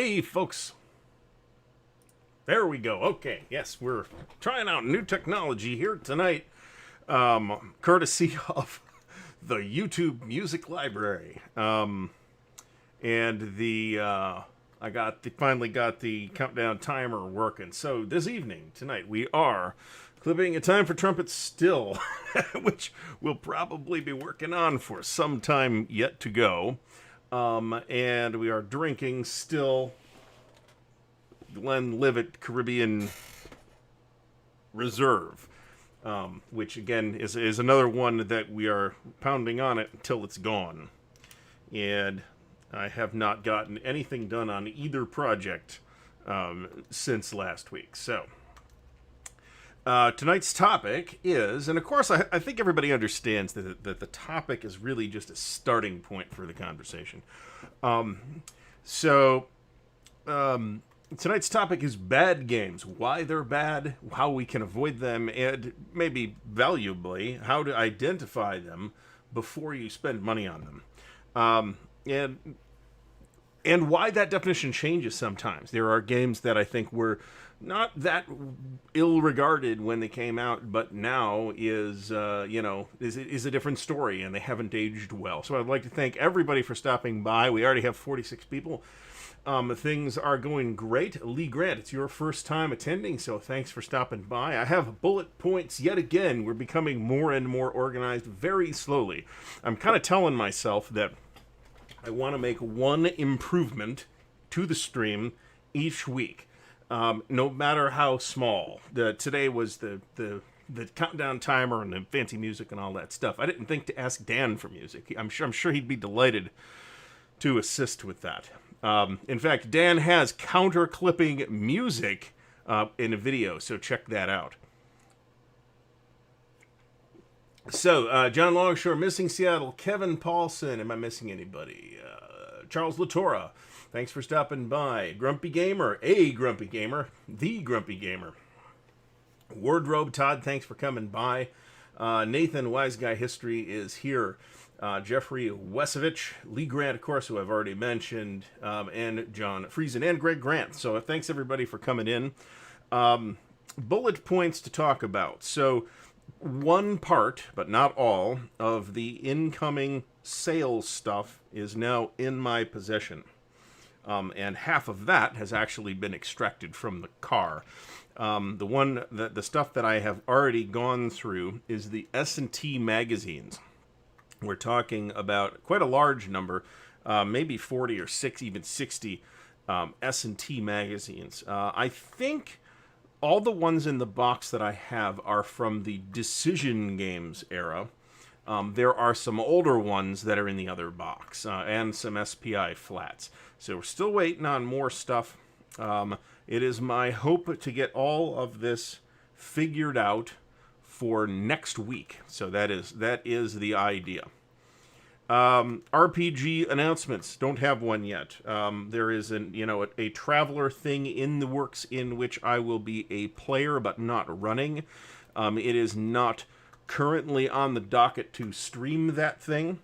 Hey, folks. There we go. Okay, yes, we're trying out new technology here tonight, courtesy of the YouTube Music Library. And I finally got the countdown timer working. So this evening, tonight, we are clipping A Time for Trumpets still, which we'll probably be working on for some time yet to go. And we are drinking still Glenlivet Caribbean Reserve, which again is another one that we are pounding on it until it's gone. And I have not gotten anything done on either project since last week. So tonight's topic is, and of course I think everybody understands that the topic is really just a starting point for the conversation. Tonight's topic is bad games, why they're bad, how we can avoid them, and maybe valuably, how to identify them before you spend money on them. And why that definition changes sometimes. There are games that I think were not that ill-regarded when they came out, but now is a different story, and they haven't aged well. So I'd like to thank everybody for stopping by. We already have 46 people. Things are going great. Lee Grant, it's your first time attending, so thanks for stopping by. I have bullet points yet again. We're becoming more and more organized very slowly. I'm kind of telling myself that I want to make one improvement to the stream each week, no matter how small. Today was the countdown timer and the fancy music and all that stuff. I didn't think to ask Dan for music. I'm sure he'd be delighted to assist with that. In fact, Dan has counter-clipping music in a video, so check that out. So, John Longshore, missing Seattle. Kevin Paulson, am I missing anybody? Charles Latora, thanks for stopping by. Grumpy Gamer, the Grumpy Gamer. Wardrobe Todd, thanks for coming by. Nathan, Wise Guy History, is here. Jeffrey Wesovich, Lee Grant, of course, who I've already mentioned, and John Friesen, and Greg Grant. So thanks, everybody, for coming in. Bullet points to talk about. So one part, but not all, of the incoming sales stuff is now in my possession. And half of that has actually been extracted from the car. The stuff that I have already gone through is the S&T magazines. We're talking about quite a large number, maybe 40 or 60 S&T magazines. I think all the ones in the box that I have are from the Decision Games era. There are some older ones that are in the other box, and some SPI flats. So we're still waiting on more stuff. It is my hope to get all of this figured out for next week. So that is the idea. RPG announcements. Don't have one yet. There is a traveler thing in the works in which I will be a player but not running. It is not currently on the docket to stream that thing.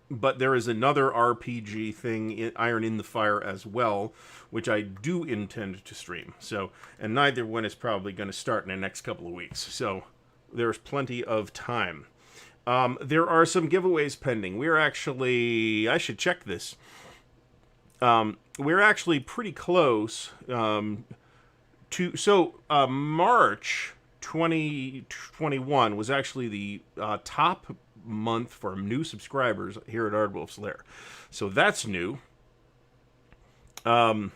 But there is another RPG thing, Iron in the Fire as well, which I do intend to stream. So, and neither one is probably going to start in the next couple of weeks. So there's plenty of time. There are some giveaways pending. We're actually, I should check this. We're actually pretty close March 2021 was actually the top month for new subscribers here at Ardwulf's Lair. So that's new. So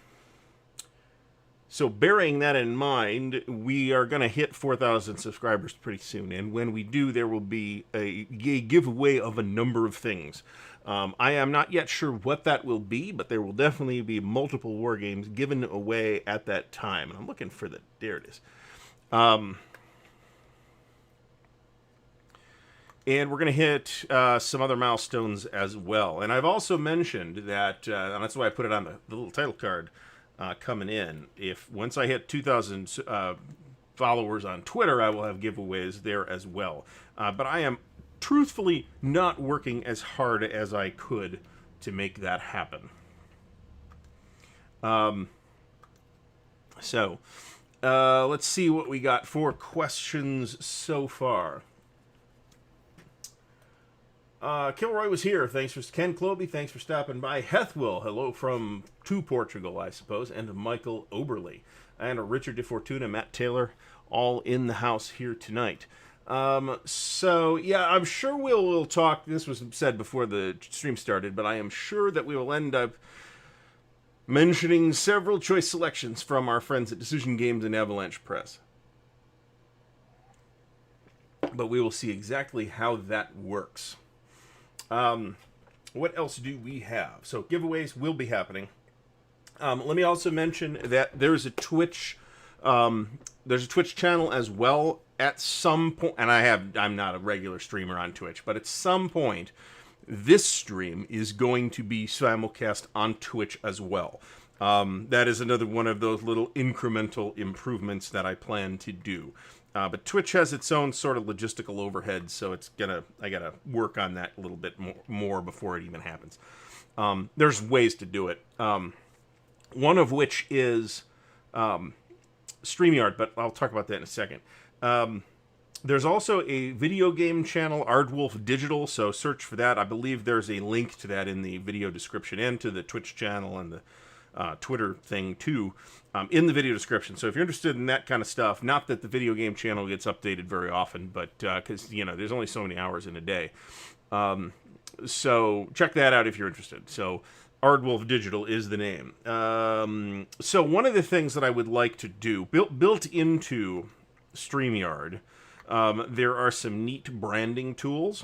bearing that in mind, we are going to hit 4,000 subscribers pretty soon. And when we do, there will be a giveaway of a number of things. I am not yet sure what that will be, but there will definitely be multiple war games given away at that time. And I'm looking for the... There it is. And we're going to hit some other milestones as well. And I've also mentioned that, and that's why I put it on the little title card, coming in. If once I hit 2,000 followers on Twitter, I will have giveaways there as well. But I am truthfully not working as hard as I could to make that happen. Let's see what we got for questions so far. Kilroy was here. Thanks for Ken Cloby. Thanks for stopping by. Hethwill, hello from Portugal, I suppose, and Michael Oberly and Richard DeFortuna, Matt Taylor, all in the house here tonight. So yeah, I'm sure we'll talk. This was said before the stream started, but I am sure that we will end up mentioning several choice selections from our friends at Decision Games and Avalanche Press. But we will see exactly how that works. What else do we have? So giveaways will be happening. Let me also mention that there's a Twitch channel as well at some point, and I'm not a regular streamer on Twitch, but at some point this stream is going to be simulcast on Twitch as well. That is another one of those little incremental improvements that I plan to do. But Twitch has its own sort of logistical overhead, so I gotta work on that a little bit more before it even happens. There's ways to do it. One of which is StreamYard, but I'll talk about that in a second. There's also a video game channel, Ardwulf Digital, so search for that. I believe there's a link to that in the video description and to the Twitch channel and the Twitter thing too, in the video description. So if you're interested in that kind of stuff, not that the video game channel gets updated very often, but because there's only so many hours in a day. So check that out if you're interested. So Ardwulf Digital is the name. So one of the things that I would like to do, built into StreamYard, there are some neat branding tools.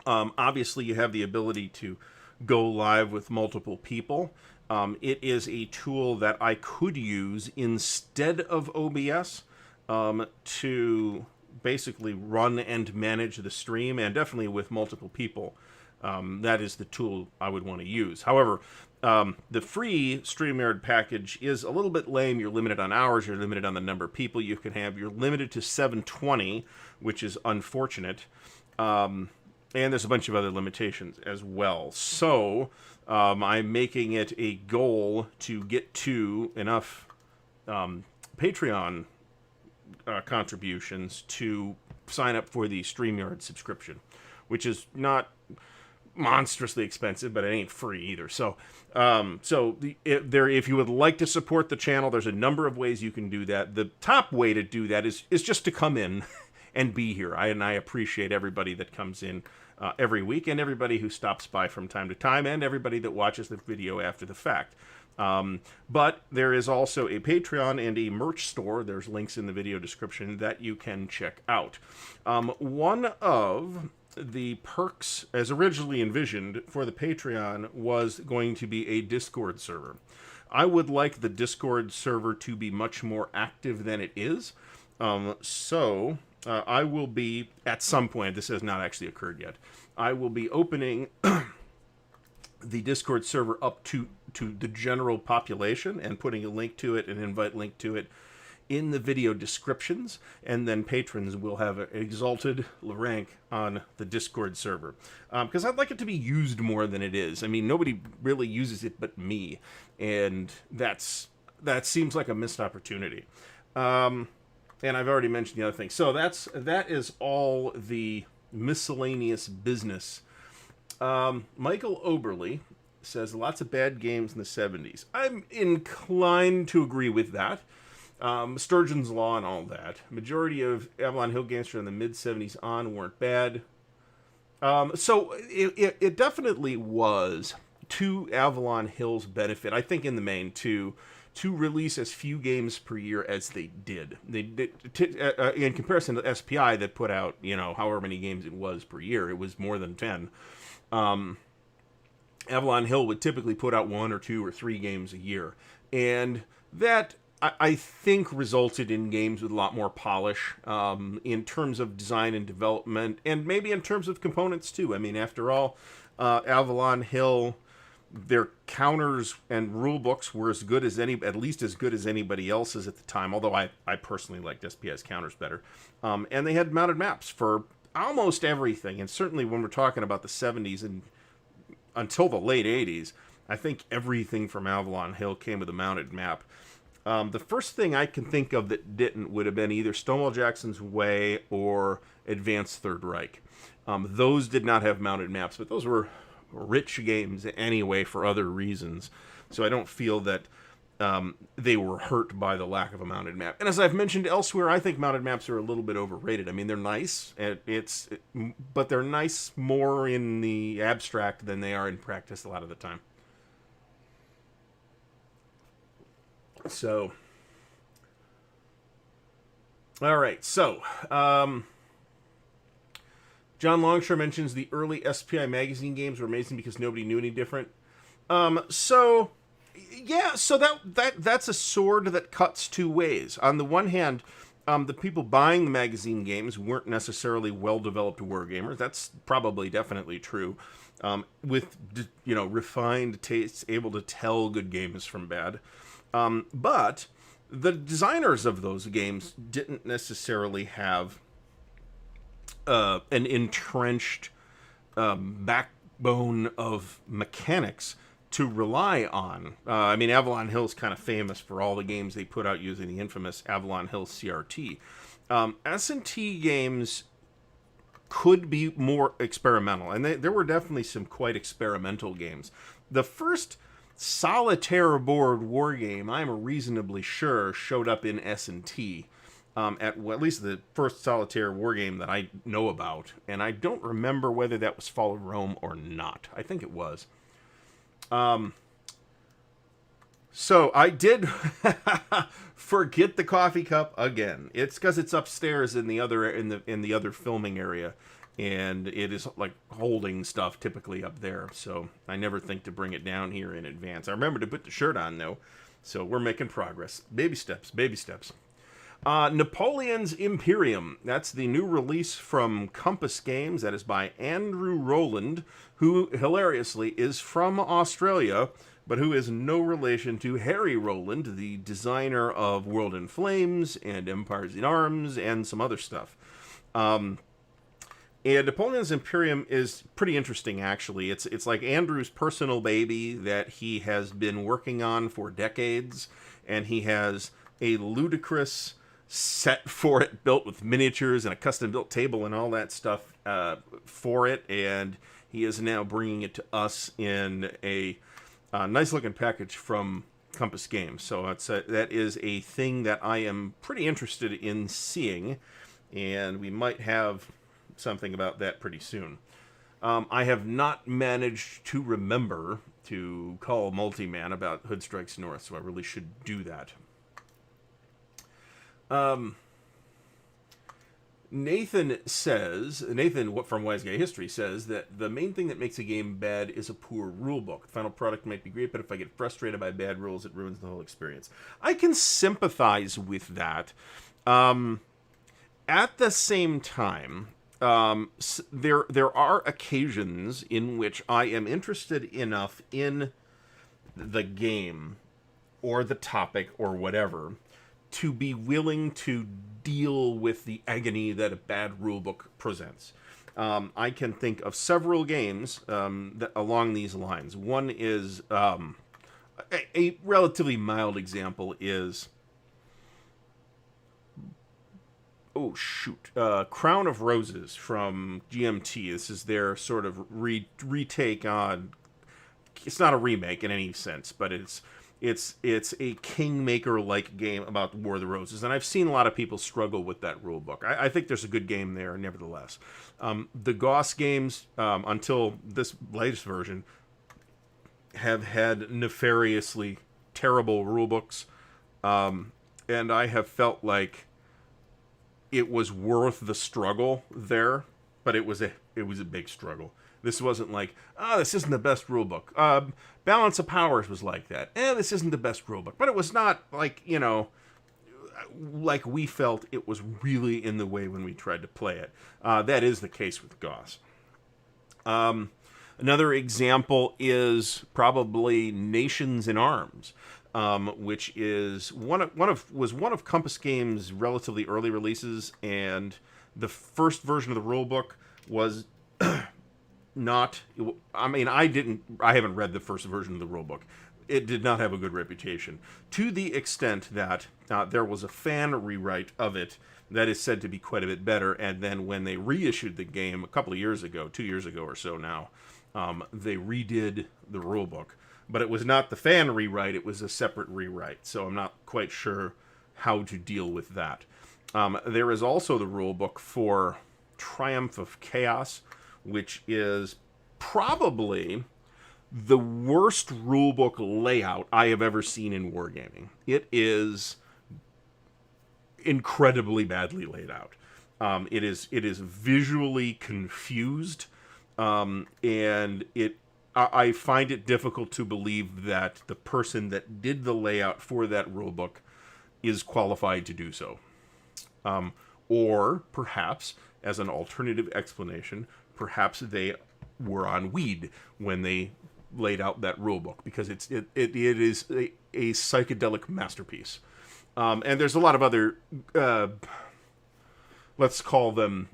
Obviously, you have the ability to go live with multiple people. It is a tool that I could use instead of OBS to basically run and manage the stream, and definitely with multiple people. That is the tool I would want to use. However, the free StreamYard package is a little bit lame. You're limited on hours. You're limited on the number of people you can have. You're limited to 720, which is unfortunate. And there's a bunch of other limitations as well. So I'm making it a goal to get to enough Patreon contributions to sign up for the StreamYard subscription, which is not monstrously expensive, but it ain't free either. So, if you would like to support the channel, there's a number of ways you can do that. The top way to do that is just to come in and be here. I appreciate everybody that comes in every week, and everybody who stops by from time to time, and everybody that watches the video after the fact. But there is also a Patreon and a merch store. There's links in the video description that you can check out. One of the perks, as originally envisioned for the Patreon, was going to be a Discord server. I would like the Discord server to be much more active than it is. So I will be, at some point, this has not actually occurred yet, I will be opening the Discord server up to the general population and putting a link to it, an invite link to it, in the video descriptions, and then patrons will have an exalted rank on the Discord server. Because I'd like it to be used more than it is. I mean, nobody really uses it but me, and that seems like a missed opportunity. And I've already mentioned the other thing. So that is all the miscellaneous business. Michael Oberly says lots of bad games in the 70s. I'm inclined to agree with that. Sturgeon's Law and all that. Majority of Avalon Hill games from the mid-70s on weren't bad. So it definitely was to Avalon Hill's benefit, I think in the main, to release as few games per year as they did. They did in comparison to SPI that put out, however many games it was per year. It was more than 10. Avalon Hill would typically put out 1 or 2 or 3 games a year. And that, I think, resulted in games with a lot more polish in terms of design and development, and maybe in terms of components too. I mean, after all, Avalon Hill, their counters and rule books were at least as good as anybody else's at the time, although I personally liked SPI's counters better. And they had mounted maps for almost everything, and certainly when we're talking about the 70s and until the late 80s, I think everything from Avalon Hill came with a mounted map. The first thing I can think of that didn't would have been either Stonewall Jackson's Way or Advanced Third Reich. Those did not have mounted maps, but those were rich games anyway for other reasons. So I don't feel that they were hurt by the lack of a mounted map. And as I've mentioned elsewhere, I think mounted maps are a little bit overrated. I mean, they're nice, but they're nice more in the abstract than they are in practice a lot of the time. So, all right. So, John Longshore mentions the early SPI magazine games were amazing because nobody knew any different. So that's a sword that cuts two ways. On the one hand, the people buying the magazine games weren't necessarily well-developed wargamers. That's probably definitely true. With refined tastes, able to tell good games from bad. But the designers of those games didn't necessarily have an entrenched backbone of mechanics to rely on. I mean, Avalon Hill's kind of famous for all the games they put out using the infamous Avalon Hill CRT. S&T games could be more experimental, and there were definitely some quite experimental games. The first solitaire board war game, I'm reasonably sure, showed up in S&T. At least the first solitaire war game that I know about, and I don't remember whether that was Fall of Rome or not. I think it was. So I did forget the coffee cup again. It's because it's upstairs in the other filming area, and it is like holding stuff typically up there. So I never think to bring it down here in advance. I remember to put the shirt on though, so we're making progress. Baby steps, baby steps. Napoleon's Imperium. That's the new release from Compass Games. That is by Andrew Rowland, who hilariously is from Australia, but who is no relation to Harry Rowland, the designer of World in Flames and Empires in Arms and some other stuff. And Napoleon's Imperium is pretty interesting, actually. It's like Andrew's personal baby that he has been working on for decades, and he has a ludicrous set for it built with miniatures and a custom-built table and all that stuff for it, and he is now bringing it to us in a nice-looking package from Compass Games. So that is a thing that I am pretty interested in seeing, and we might have something about that pretty soon. I have not managed to remember to call Multiman about Hood Strikes North, so I really should do that. Nathan from Wise Guy History says that the main thing that makes a game bad is a poor rulebook. The final product might be great, but if I get frustrated by bad rules, it ruins the whole experience. I can sympathize with that. At the same time, there are occasions in which I am interested enough in the game or the topic or whatever to be willing to deal with the agony that a bad rulebook presents. I can think of several games that along these lines. One is a relatively mild example is Crown of Roses from GMT. This is their sort of retake on. It's not a remake in any sense, but it's a Kingmaker-like game about War of the Roses, and I've seen a lot of people struggle with that rule book. I think there's a good game there, nevertheless. The Goss games, until this latest version, have had nefariously terrible rule books, and I have felt like it was worth the struggle there, but it was a big struggle. This wasn't like, this isn't the best rulebook. Balance of Powers was like that. This isn't the best rulebook. But it was not like, like we felt it was really in the way when we tried to play it. That is the case with Goss. Another example is probably Nations in Arms, which is one of Compass Games' relatively early releases, and the first version of the rulebook was not. I mean, I haven't read the first version of the rulebook. It did not have a good reputation, to the extent that there was a fan rewrite of it that is said to be quite a bit better. And then when they reissued the game a couple of years ago, 2 years ago or so now, they redid the rulebook. But it was not the fan rewrite, it was a separate rewrite. So I'm not quite sure how to deal with that. There is also the rulebook for Triumph of Chaos, which is probably the worst rulebook layout I have ever seen in wargaming. It is incredibly badly laid out. It is visually confused, and I find it difficult to believe that the person that did the layout for that rulebook is qualified to do so. Or perhaps, as an alternative explanation, perhaps they were on weed when they laid out that rulebook, because it is a psychedelic masterpiece. And there's a lot of other, let's call them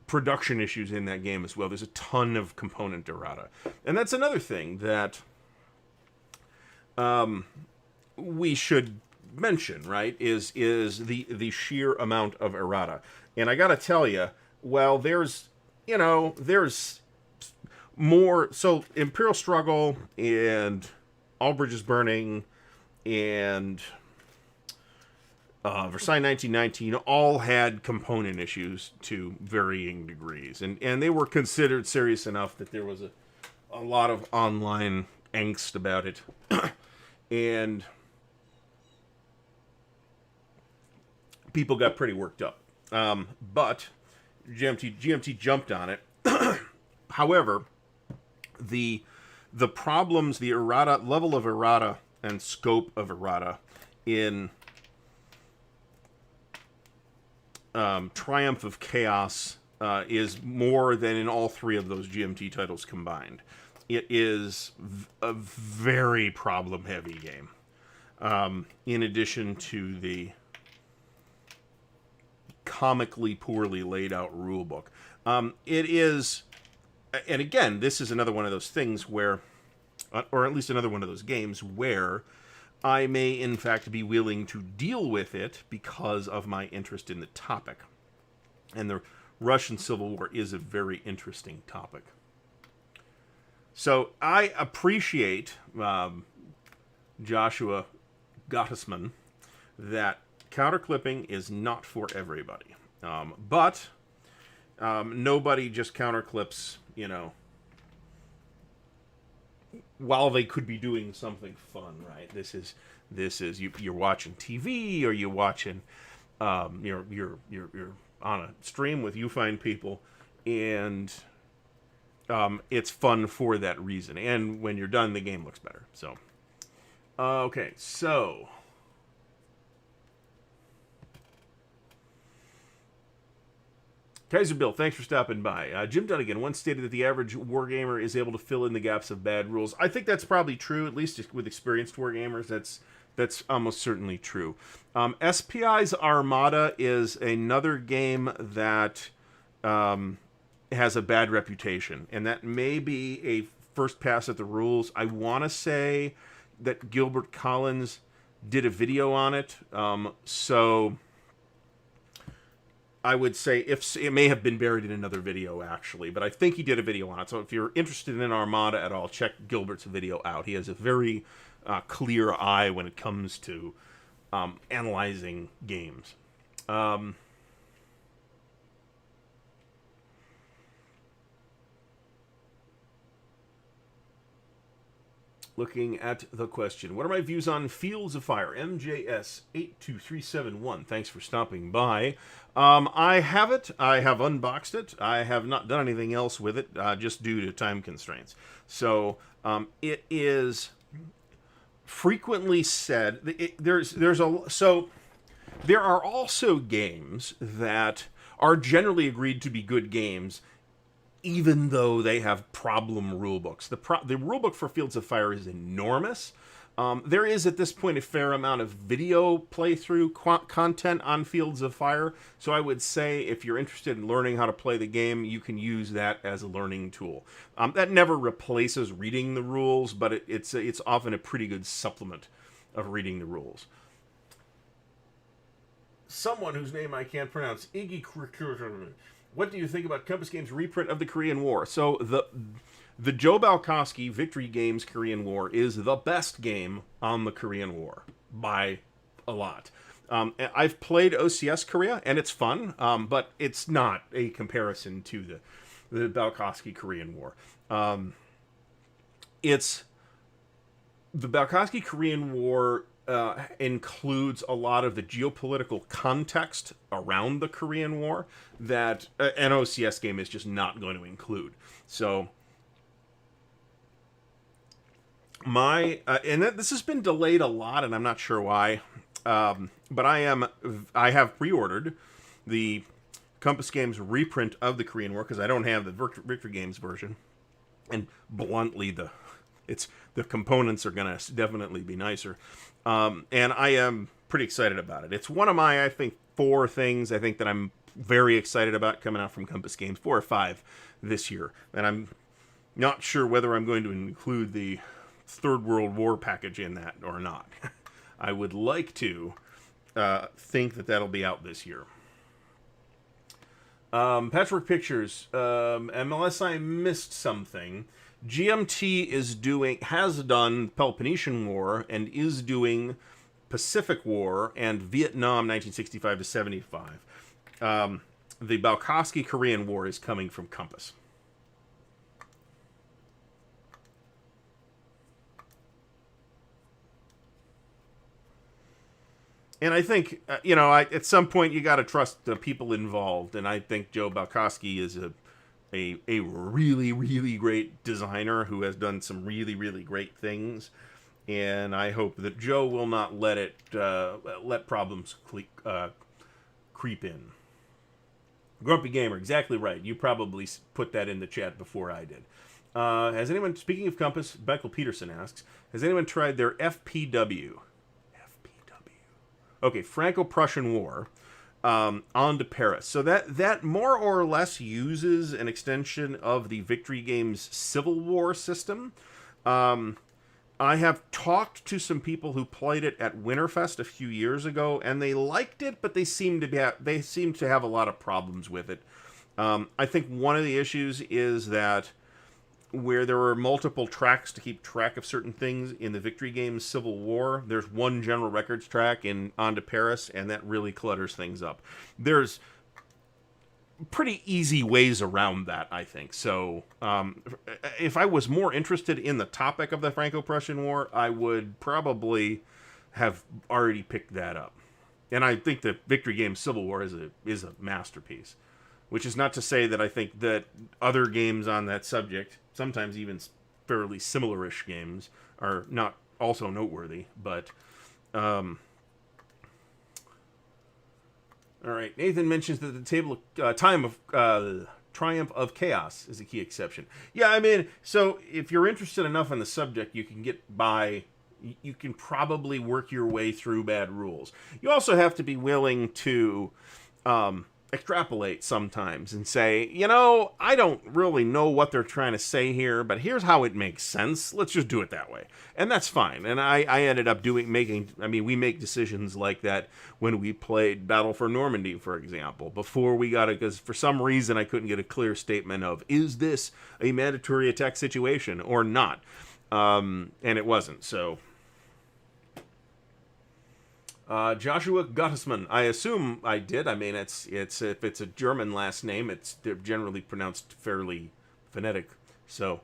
production issues in that game as well. There's a ton of component errata. And that's another thing that we should mention, right, is the sheer amount of errata. And I gotta tell you, well, there's more. So Imperial Struggle and All Bridges Burning and Versailles 1919 all had component issues to varying degrees, and they were considered serious enough that there was a lot of online angst about it. And people got pretty worked up. But GMT jumped on it. However, the problems, the errata, level of errata and scope of errata in Triumph of Chaos is more than in all three of those GMT titles combined. It is a very problem-heavy game. In addition to the comically poorly laid out rulebook. It is, and again, this is another one of those things where, or at least another one of those games where I may in fact be willing to deal with it because of my interest in the topic. And the Russian Civil War is a very interesting topic. So I appreciate Joshua Gottesman that counterclipping is not for everybody. But nobody just counterclips, while they could be doing something fun, right? This is you're watching TV, or you're watching you're on a stream with You Find People, and it's fun for that reason. And when you're done, the game looks better. So okay, so Kaiser Bill, thanks for stopping by. Jim Dunnigan once stated that the average wargamer is able to fill in the gaps of bad rules. I think that's probably true, at least with experienced wargamers. That's almost certainly true. SPI's Armada is another game that has a bad reputation, and that may be a first pass at the rules. I want to say that Gilbert Collins did a video on it, so I would say if it may have been buried in another video, actually, but I think he did a video on it. So if you're interested in Armada at all, check Gilbert's video out. He has a very clear eye when it comes to analyzing games. Looking at the question, what are my views on Fields of Fire? MJS82371. Thanks for stopping by. I have it. I have unboxed it. I have not done anything else with it, just due to time constraints. So it is frequently said. There are also games that are generally agreed to be good games, even though they have problem rulebooks. The rulebook for Fields of Fire is enormous. There is, at this point, a fair amount of video playthrough content on Fields of Fire, so I would say if you're interested in learning how to play the game, you can use that as a learning tool. That never replaces reading the rules, but it's often a pretty good supplement of reading the rules. Someone whose name I can't pronounce, Iggy. What do you think about Compass Games' reprint of the Korean War? So the Joe Balkowski Victory Games Korean War is the best game on the Korean War by a lot. I've played OCS Korea, and it's fun, but it's not a comparison to the Balkowski Korean War. The Balkowski Korean War includes a lot of the geopolitical context around the Korean War that an OCS game is just not going to include. So this has been delayed a lot, and I'm not sure why, but I have pre-ordered the Compass Games reprint of the Korean War because I don't have the Victory Games version, and bluntly the components are going to definitely be nicer. And I am pretty excited about it. It's one of my, I think, 4 things I think that I'm very excited about coming out from Compass Games, 4 or 5 this year. And I'm not sure whether I'm going to include the Third World War package in that or not. I would like to think that that'll be out this year. Patchwork Pictures, unless I missed something, GMT has done Peloponnesian War and is doing Pacific War and Vietnam 1965 to 75. The Balkowski Korean War is coming from Compass. And I think, at some point you got to trust the people involved, and I think Joe Balkowski is a really, really great designer who has done some really, really great things, and I hope that Joe will not let problems creep in. Grumpy Gamer, exactly right. You probably put that in the chat before I did. Has anyone, speaking of Compass, Beckel Peterson asks, has anyone tried their FPW? Okay, Franco-Prussian War. On to Paris. So that more or less uses an extension of the Victory Games Civil War system. I have talked to some people who played it at Winterfest a few years ago, and they liked it, but they seem to have a lot of problems with it. I think one of the issues is that where there were multiple tracks to keep track of certain things in the Victory Games Civil War, there's one general records track in On to Paris, and that really clutters things up. There's pretty easy ways around that, I think. So if I was more interested in the topic of the Franco-Prussian War, I would probably have already picked that up. And I think the Victory Games Civil War is a masterpiece. Which is not to say that I think that other games on that subject, sometimes even fairly similar-ish games, are not also noteworthy. But All right. Nathan mentions that the table Triumph of Chaos is a key exception. Yeah, I mean, so if you're interested enough in the subject, you can get by. You can probably work your way through bad rules. You also have to be willing to extrapolate sometimes and say, I don't really know what they're trying to say here, but here's how it makes sense. Let's just do it that way. And that's fine. And I ended up we make decisions like that when we played Battle for Normandy, for example, before we got it, because for some reason I couldn't get a clear statement of, is this a mandatory attack situation or not? And it wasn't, so... Joshua Gottesman, I assume I did. I mean, it's if it's a German last name, they're generally pronounced fairly phonetic. So,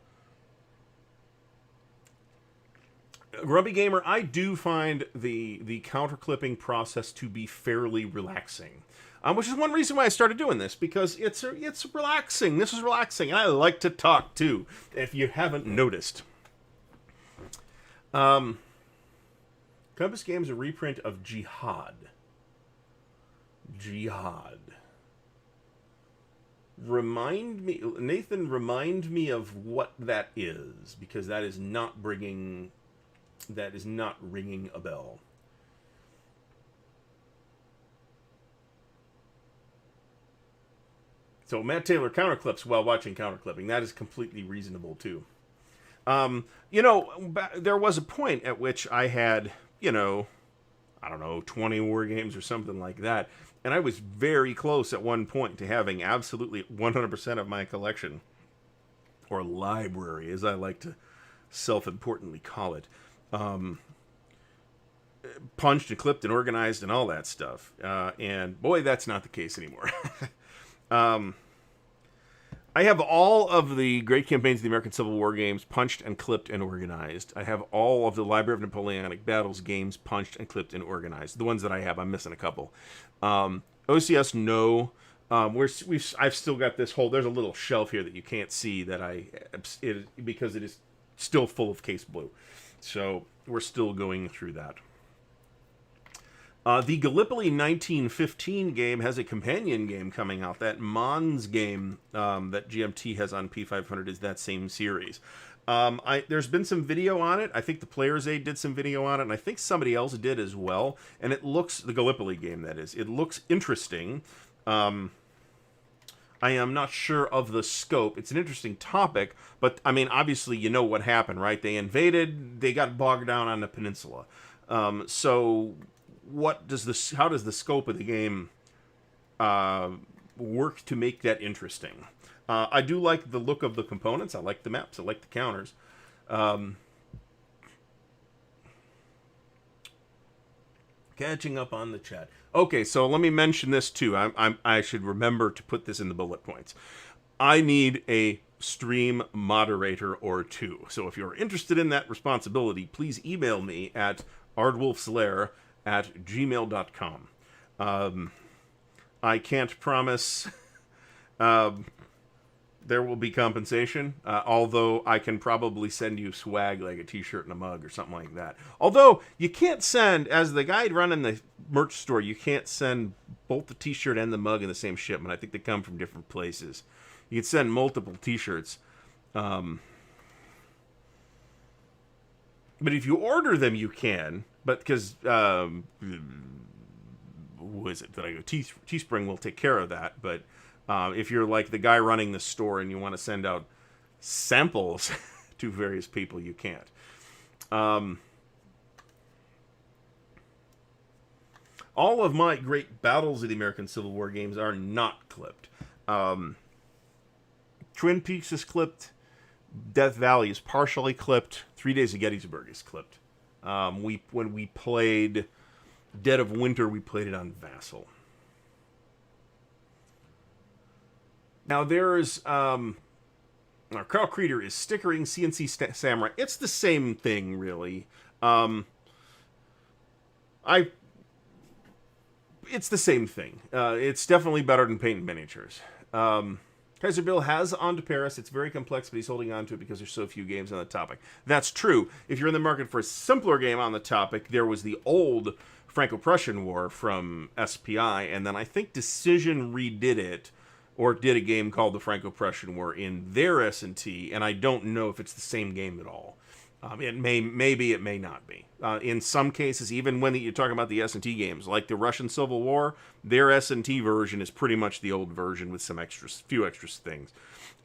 Grumpy Gamer, I do find the counter clipping process to be fairly relaxing, which is one reason why I started doing this, because it's relaxing. This is relaxing, and I like to talk too. If you haven't noticed. Compass Games, a reprint of Jihad. Nathan, remind me of what that is, because that is not ringing a bell. So Matt Taylor counterclips while watching counterclipping. That is completely reasonable too. There was a point at which I had, I don't know, 20 war games or something like that. And I was very close at one point to having absolutely 100% of my collection, or library, as I like to self-importantly call it, punched and clipped and organized and all that stuff. And boy, that's not the case anymore. I have all of the Great Campaigns of the American Civil War games punched and clipped and organized. I have all of the Library of Napoleonic Battles games punched and clipped and organized. The ones that I have, I'm missing a couple. OCS, no. I've still got this whole. There's a little shelf here that you can't see because it is still full of case blue. So we're still going through that. The Gallipoli 1915 game has a companion game coming out. That Mons game that GMT has on P500 is that same series. There's been some video on it. I think the Player's Aid did some video on it, and I think somebody else did as well. And it looks, the Gallipoli game, that is, it looks interesting. I am not sure of the scope. It's an interesting topic, but, I mean, obviously you know what happened, right? They invaded, they got bogged down on the peninsula. So... how does the scope of the game work to make that interesting? I do like the look of the components. I like the maps. I like the counters. Catching up on the chat. Okay, so let me mention this too. I should remember to put this in the bullet points. I need a stream moderator or two. So if you're interested in that responsibility, please email me at ardwulfslair@gmail.com. I can't promise there will be compensation, although I can probably send you swag like a t-shirt and a mug or something like that. Although, you can't send, as the guy running the merch store, you can't send both the t-shirt and the mug in the same shipment. I think they come from different places. You can send multiple t-shirts. But if you order them, you can. But because, who is it that I go? Teespring will take care of that. But if you're like the guy running the store and you want to send out samples to various people, you can't. All of my great Battles of the American Civil War games are not clipped. Twin Peaks is clipped. Death Valley is partially clipped. 3 Days of Gettysburg is clipped. When we played Dead of Winter, we played it on Vassal. Now there's Carl Creeder is stickering CNC Samurai. It's the same thing, really. It's the same thing. It's definitely better than painting miniatures. Kaiser Bill has On to Paris. It's very complex, but he's holding on to it because there's so few games on the topic. That's true. If you're in the market for a simpler game on the topic, there was the old Franco-Prussian War from SPI, and then I think Decision redid it, or did a game called the Franco-Prussian War in their S&T, and I don't know if it's the same game at all. It maybe it may not be. In some cases, even when you're talking about the S&T games, like the Russian Civil War, their S&T version is pretty much the old version with some few extra things.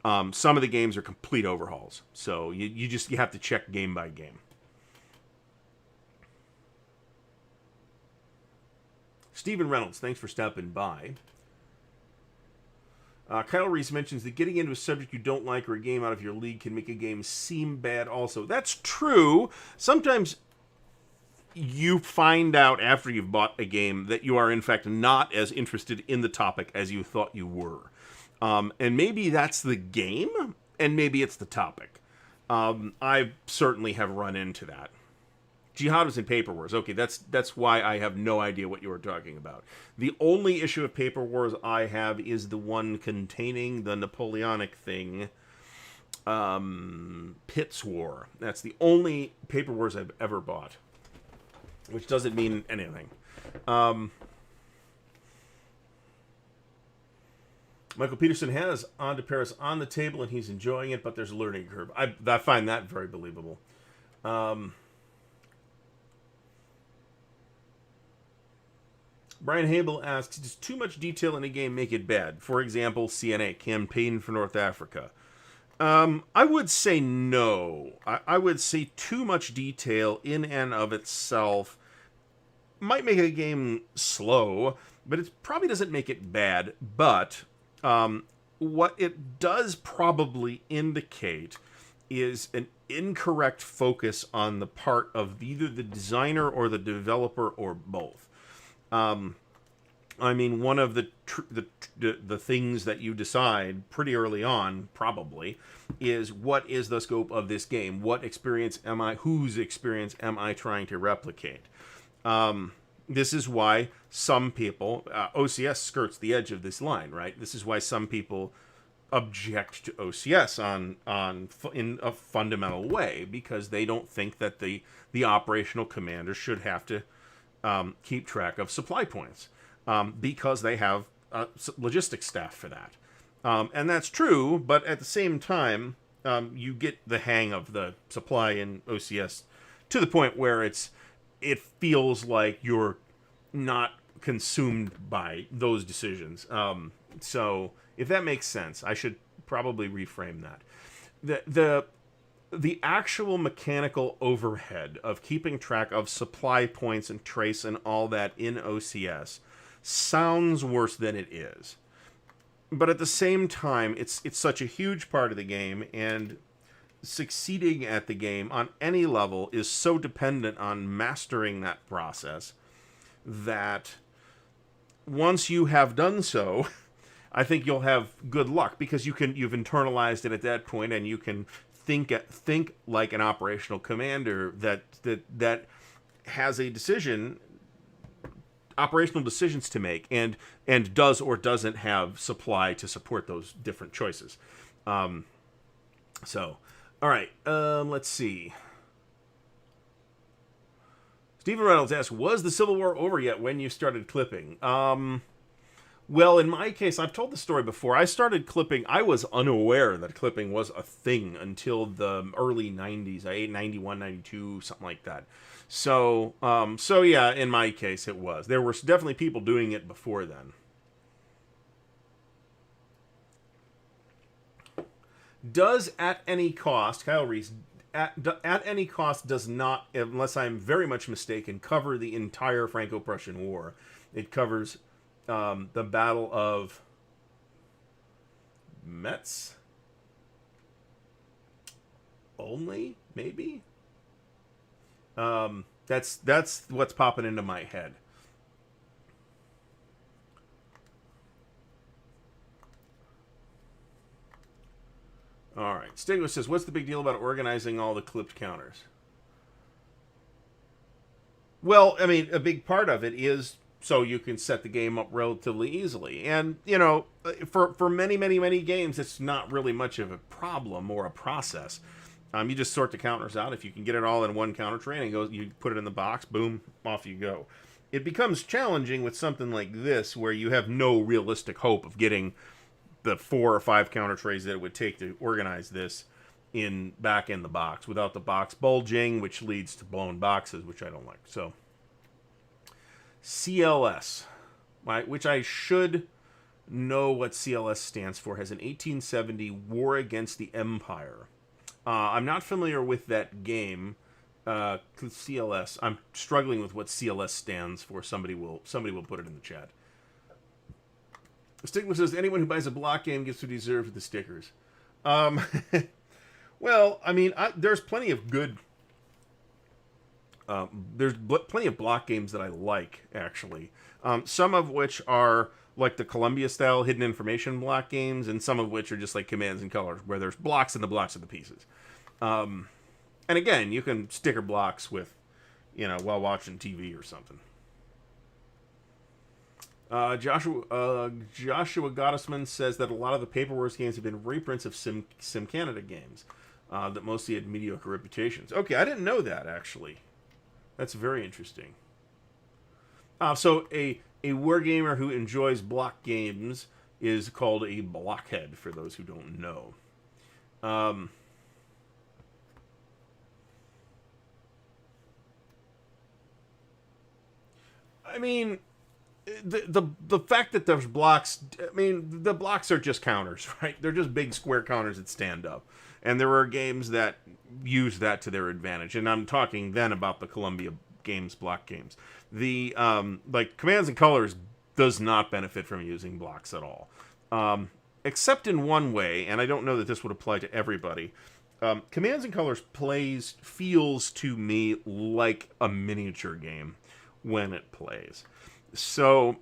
Some of the games are complete overhauls, so you have to check game by game. Stephen Reynolds, thanks for stopping by. Kyle Reese mentions that getting into a subject you don't like or a game out of your league can make a game seem bad also. That's true. Sometimes you find out after you've bought a game that you are, in fact, not as interested in the topic as you thought you were. And maybe that's the game, and maybe it's the topic. I certainly have run into that. Jihadas and Paper Wars. Okay, that's why I have no idea what you were talking about. The only issue of Paper Wars I have is the one containing the Napoleonic thing, Pitt's War. That's the only Paper Wars I've ever bought, which doesn't mean anything. Michael Peterson has On to Paris on the table, and he's enjoying it, but there's a learning curve. I find that very believable. Brian Habel asks, does too much detail in a game make it bad? For example, CNA, Campaign for North Africa. I would say no. I would say too much detail in and of itself might make a game slow, but it probably doesn't make it bad. But what it does probably indicate is an incorrect focus on the part of either the designer or the developer or both. I mean, one of the things that you decide pretty early on, probably, is what is the scope of this game? What experience whose experience am I trying to replicate? This is why some people, OCS skirts the edge of this line, right? This is why some people object to OCS in a fundamental way, because they don't think that the operational commander should have to keep track of supply points, because they have logistics staff for that. And that's true, but at the same time, you get the hang of the supply in OCS to the point where it feels like you're not consumed by those decisions. So if that makes sense, I should probably reframe that. The actual mechanical overhead of keeping track of supply points and trace and all that in OCS sounds worse than it is. But at the same time, it's such a huge part of the game, and succeeding at the game on any level is so dependent on mastering that process that once you have done so, I think you'll have good luck, because you've internalized it at that point, and you can think like an operational commander that has operational decisions to make, and does or doesn't have supply to support those different choices. So, all right, let's see. Stephen Reynolds asks, was the Civil War over yet when you started clipping? Well, in my case, I've told the story before. I started clipping. I was unaware that clipping was a thing until the early 90s. 91, 92, something like that. So yeah, in my case, it was. There were definitely people doing it before then. Does at any cost, Kyle Reese, at any cost does not, unless I'm very much mistaken, cover the entire Franco-Prussian War. It covers the Battle of Metz only, maybe. That's what's popping into my head. All right, Stigler says, what's the big deal about organizing all the clipped counters? Well, I mean, a big part of it is so you can set the game up relatively easily. And, you know, for many, many, many games, it's not really much of a problem or a process. You just sort the counters out. If you can get it all in one counter tray and you put it in the box, boom, off you go. It becomes challenging with something like this, where you have no realistic hope of getting the 4 or 5 counter trays that it would take to organize this back in the box without the box bulging, which leads to blown boxes, which I don't like. So CLS, which I should know what CLS stands for, has an 1870 War Against the Empire. I'm not familiar with that game. CLS. I'm struggling with what CLS stands for. Somebody will put it in the chat. Stigma says anyone who buys a block game gets what he deserves with the stickers. Well, I mean, there's plenty of good. There's plenty of block games that I like, actually. Some of which are like the Columbia-style hidden information block games, and some of which are just like Commands and Colors, where there's blocks and the blocks of the pieces. And again, you can sticker blocks with, while watching TV or something. Joshua Gottesman says that a lot of the Paperworks games have been reprints of Sim Canada games that mostly had mediocre reputations. Okay, I didn't know that, actually. That's very interesting. So a wargamer who enjoys block games is called a blockhead, for those who don't know. I mean, the fact that there's blocks, I mean, the blocks are just counters, right? They're just big square counters that stand up. And there are games that use that to their advantage. And I'm talking then about the Columbia Games block games. The, like, Commands and Colors does not benefit from using blocks at all. Except in one way, and I don't know that this would apply to everybody. Commands and Colors feels to me like a miniature game when it plays. So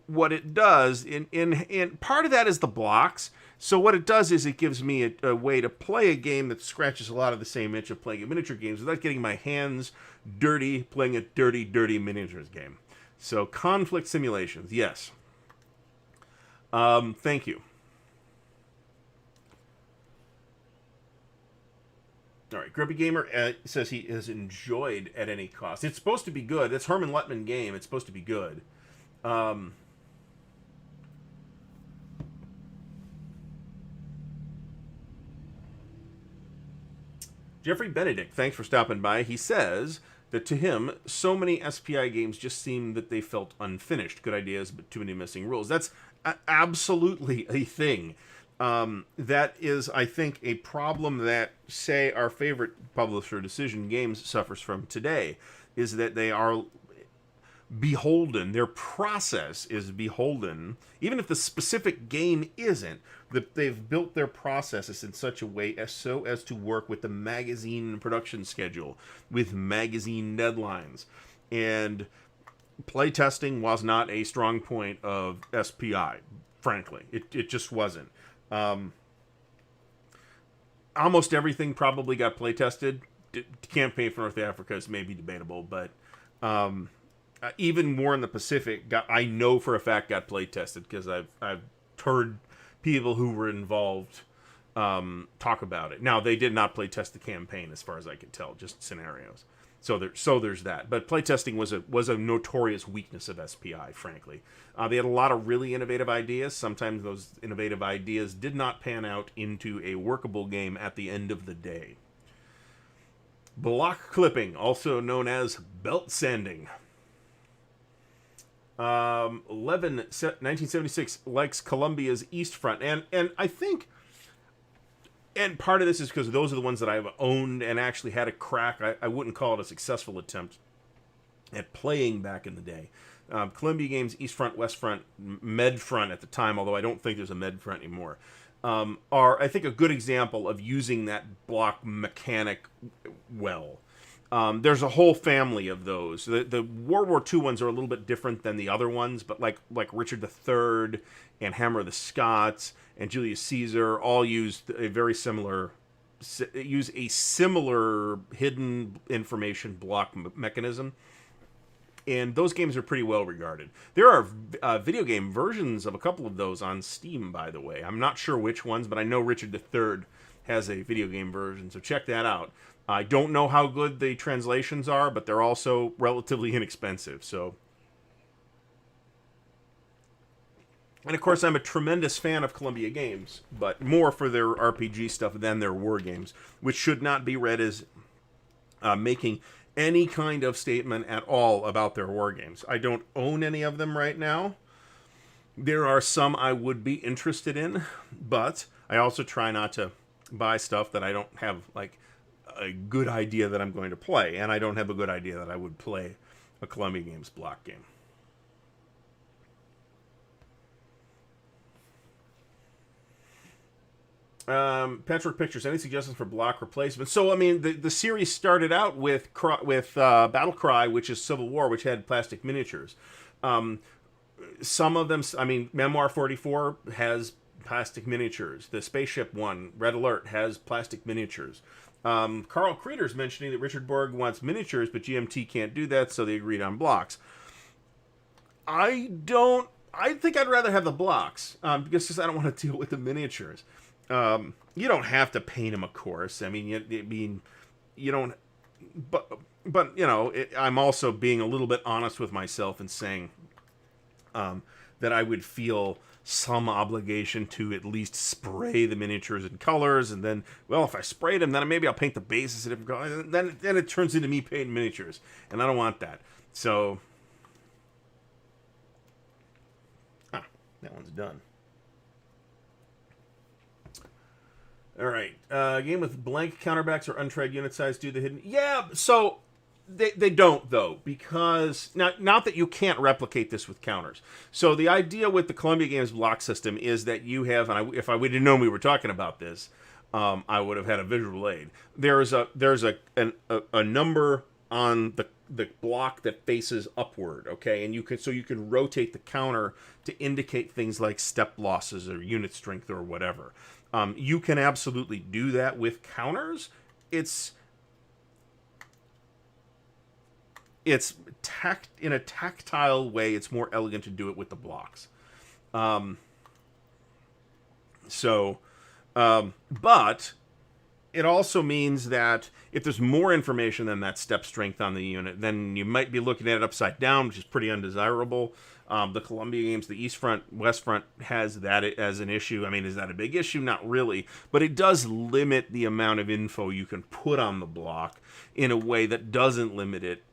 what it does, in part of that is the blocks. So what it does is it gives me a way to play a game that scratches a lot of the same itch of playing miniature games without getting my hands dirty playing a dirty, dirty miniatures game. So conflict simulations, yes. Thank you. All right, Grumpy Gamer says he has enjoyed At Any Cost. It's supposed to be good. It's Herman Lettman game. It's supposed to be good. Jeffrey Benedict, thanks for stopping by. He says that to him, so many SPI games just seem that they felt unfinished. Good ideas, but too many missing rules. That's absolutely a thing. That is, I think, a problem that, say, our favorite publisher, Decision Games, suffers from today, is that they are beholden. Their process is beholden, even if the specific game isn't, that they've built their processes in such a way as to work with the magazine production schedule, with magazine deadlines. And playtesting was not a strong point of SPI, frankly. It just wasn't. Almost everything probably got playtested. Campaign for North Africa is maybe debatable, but even more in the Pacific, I know for a fact got playtested because I've heard people who were involved talk about it. Now, they did not playtest the campaign, as far as I can tell, just scenarios. So there's that. But playtesting was a notorious weakness of SPI, frankly. They had a lot of really innovative ideas. Sometimes those innovative ideas did not pan out into a workable game at the end of the day. Block clipping, also known as belt sanding. 1976 likes Columbia's East Front. And I think... And part of this is because those are the ones that I've owned and actually had a crack. I wouldn't call it a successful attempt at playing back in the day. Columbia Games, East Front, West Front, Med Front at the time, although I don't think there's a Med Front anymore, are, I think, a good example of using that block mechanic well. There's a whole family of those. The World War II ones are a little bit different than the other ones, but like Richard III and Hammer of the Scots and Julius Caesar all used a very similar, similar hidden information block mechanism. And those games are pretty well regarded. There are video game versions of a couple of those on Steam, by the way. I'm not sure which ones, but I know Richard III has a video game version, so check that out. I don't know how good the translations are, but they're also relatively inexpensive, so And of course, I'm a tremendous fan of Columbia Games, but more for their RPG stuff than their war games, which should not be read as making any kind of statement at all about their war games. I don't own any of them right now. There are some I would be interested in, but I also try not to buy stuff that I don't have like a good idea that I'm going to play, and I don't have a good idea that I would play a Columbia Games block game. Patchwork Pictures, any suggestions for block replacement? So, I mean, the series started out with Battle Cry, which is Civil War, which had plastic miniatures. Some of them, I mean, Memoir 44 has plastic miniatures. The spaceship one, Red Alert, has plastic miniatures. Carl Creeder's mentioning that Richard Borg wants miniatures, but GMT can't do that, so they agreed on blocks. I think I'd rather have the blocks, because I don't want to deal with the miniatures. You don't have to paint them, of course. I mean, you don't. But you know, I'm also being a little bit honest with myself and saying that I would feel some obligation to at least spray the miniatures in colors, and then, well, if I sprayed them, then maybe I'll paint the bases a different color. Then it turns into me painting miniatures, and I don't want that. So, that one's done. All right. Game with blank counterbacks or untried unit size do the hidden. Yeah, so they don't, though, because not that you can't replicate this with counters. So the idea with the Columbia Games block system is that you have, and if I would have known we were talking about this, I would have had a visual aid. There's a number on the block that faces upward, okay, and you can rotate the counter to indicate things like step losses or unit strength or whatever. You can absolutely do that with counters. It's in a tactile way. It's more elegant to do it with the blocks. But it also means that if there's more information than that step strength on the unit, then you might be looking at it upside down, which is pretty undesirable. The Columbia Games, the East Front, West Front has that as an issue. I mean, is that a big issue? Not really. But it does limit the amount of info you can put on the block in a way that doesn't limit it,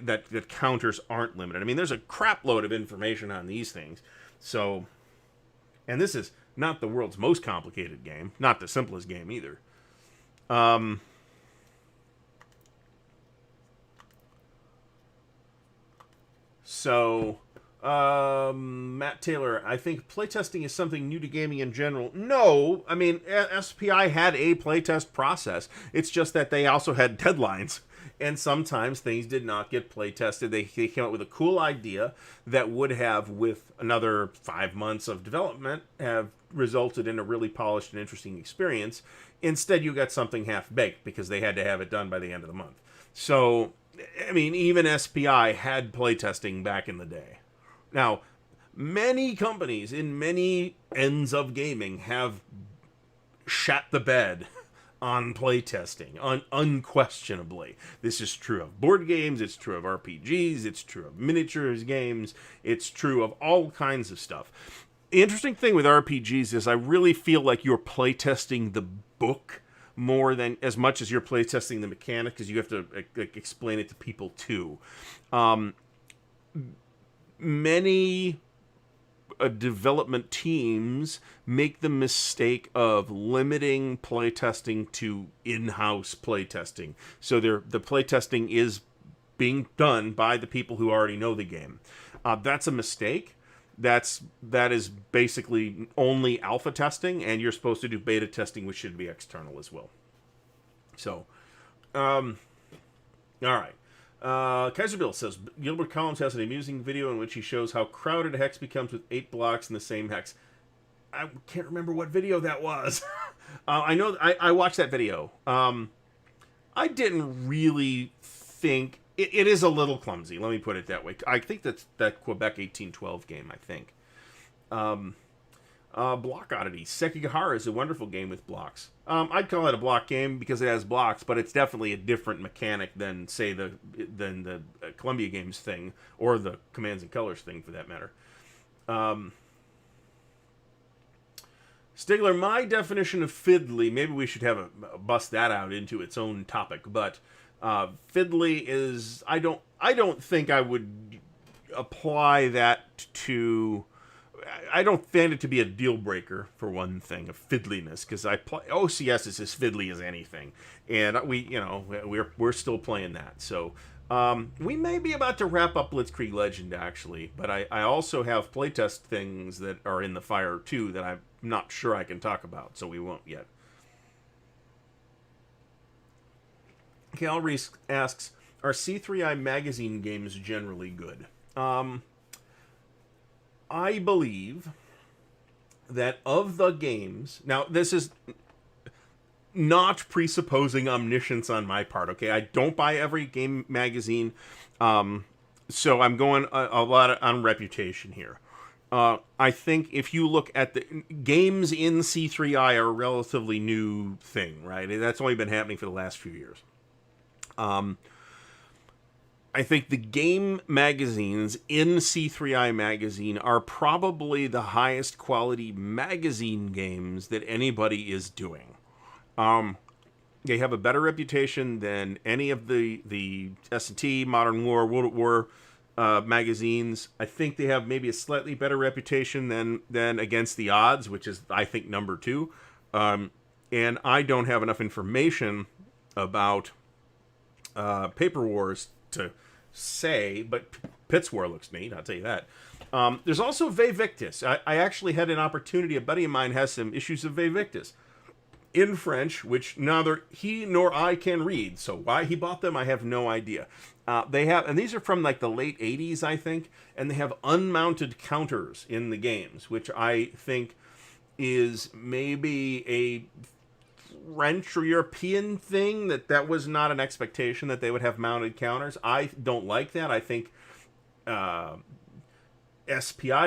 that counters aren't limited. I mean, there's a crap load of information on these things. So, and this is not the world's most complicated game. Not the simplest game either. Matt Taylor, I think playtesting is something new to gaming in general. No, I mean, SPI had a playtest process. It's just that they also had deadlines. And sometimes things did not get playtested. They came up with a cool idea that would have, with another 5 months of development, have resulted in a really polished and interesting experience. Instead, you got something half-baked because they had to have it done by the end of the month. So, I mean, even SPI had playtesting back in the day. Now, many companies in many ends of gaming have shat the bed on playtesting, unquestionably. This is true of board games, it's true of RPGs, it's true of miniatures games, it's true of all kinds of stuff. The interesting thing with RPGs is I really feel like you're playtesting the book more than as much as you're playtesting the mechanic, because you have to explain it to people too. Many development teams make the mistake of limiting playtesting to in-house playtesting. So the playtesting is being done by the people who already know the game. That's a mistake. That is basically only alpha testing, and you're supposed to do beta testing, which should be external as well. So, all right. Kaiser Bill says, Gilbert Collins has an amusing video in which he shows how crowded a hex becomes with 8 blocks in the same hex. I can't remember what video that was. I know I watched that video. I didn't really think... It is a little clumsy, let me put it that way. I think that's that Quebec 1812 game, I think. Block Oddity. Sekigahara is a wonderful game with blocks. I'd call it a block game because it has blocks, but it's definitely a different mechanic than, say, the Columbia Games thing, or the Commands and Colors thing, for that matter. Stigler, my definition of fiddly, maybe we should have a bust that out into its own topic, but fiddly is, I don't think I would apply that to, I don't find it to be a deal breaker for one thing of fiddliness, because I play OCS is as fiddly as anything, and we're still playing that. So we may be about to wrap up Blitzkrieg Legend actually, but I also have playtest things that are in the fire too that I'm not sure I can talk about, so we won't yet. Cal Reese asks, are C3I magazine games generally good? I believe that of the games, now this is not presupposing omniscience on my part, okay? I don't buy every game magazine, so I'm going a lot on reputation here. I think if you look at the games in C3I are a relatively new thing, right? That's only been happening for the last few years. I think the game magazines in C3I magazine are probably the highest quality magazine games that anybody is doing. They have a better reputation than any of the S&T, Modern War, World at War magazines. I think they have maybe a slightly better reputation than Against the Odds, which is, I think, number 2. And I don't have enough information about Paper Wars to say, but Pitts War looks neat, I'll tell you that. There's also Ve Victis. I actually had an opportunity, a buddy of mine has some issues of Ve Victis in French, which neither he nor I can read, so why he bought them, I have no idea. They have, and these are from like the late 80s, I think, and they have unmounted counters in the games, which I think is maybe a French or European thing, that was not an expectation that they would have mounted counters. I don't like that. I think SPI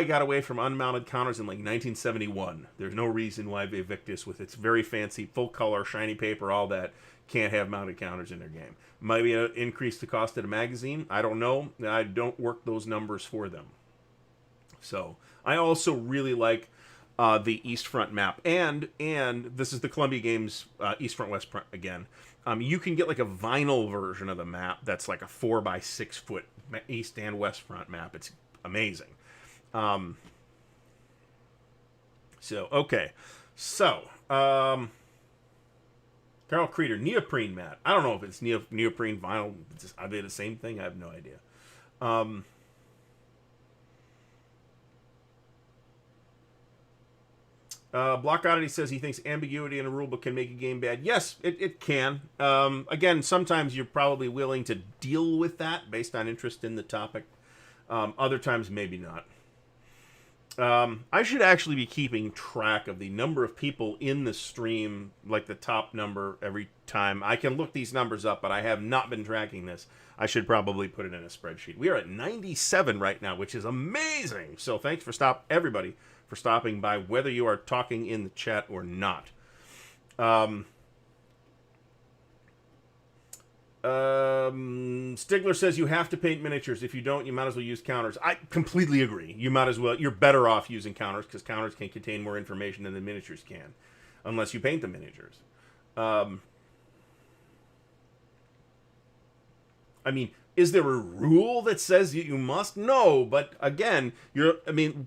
got away from unmounted counters in like 1971. There's no reason why Ve Victis, with its very fancy full color shiny paper, all that, can't have mounted counters in their game. Maybe increase the cost of the magazine. I don't know. I don't work those numbers for them. So I also really like the East Front map, and this is the Columbia Games East Front West Front again. You can get like a vinyl version of the map that's like a 4x6 foot East and West Front map. It's amazing. So Carol Creeder, neoprene mat. I don't know if it's neoprene vinyl. Are they the same thing? I have no idea. Block Oddity says he thinks ambiguity in a rulebook can make a game bad. Yes, it can. Again, sometimes you're probably willing to deal with that based on interest in the topic. Other times, maybe not. I should actually be keeping track of the number of people in the stream, like the top number every time. I can look these numbers up, but I have not been tracking this. I should probably put it in a spreadsheet. We are at 97 right now, which is amazing. So thanks for everybody for stopping by, whether you are talking in the chat or not. Stigler says you have to paint miniatures. If you don't, you might as well use counters. I completely agree. You might as well. You're better off using counters, because counters can contain more information than the miniatures can, unless you paint the miniatures. I mean, is there a rule that says you must? No, but again,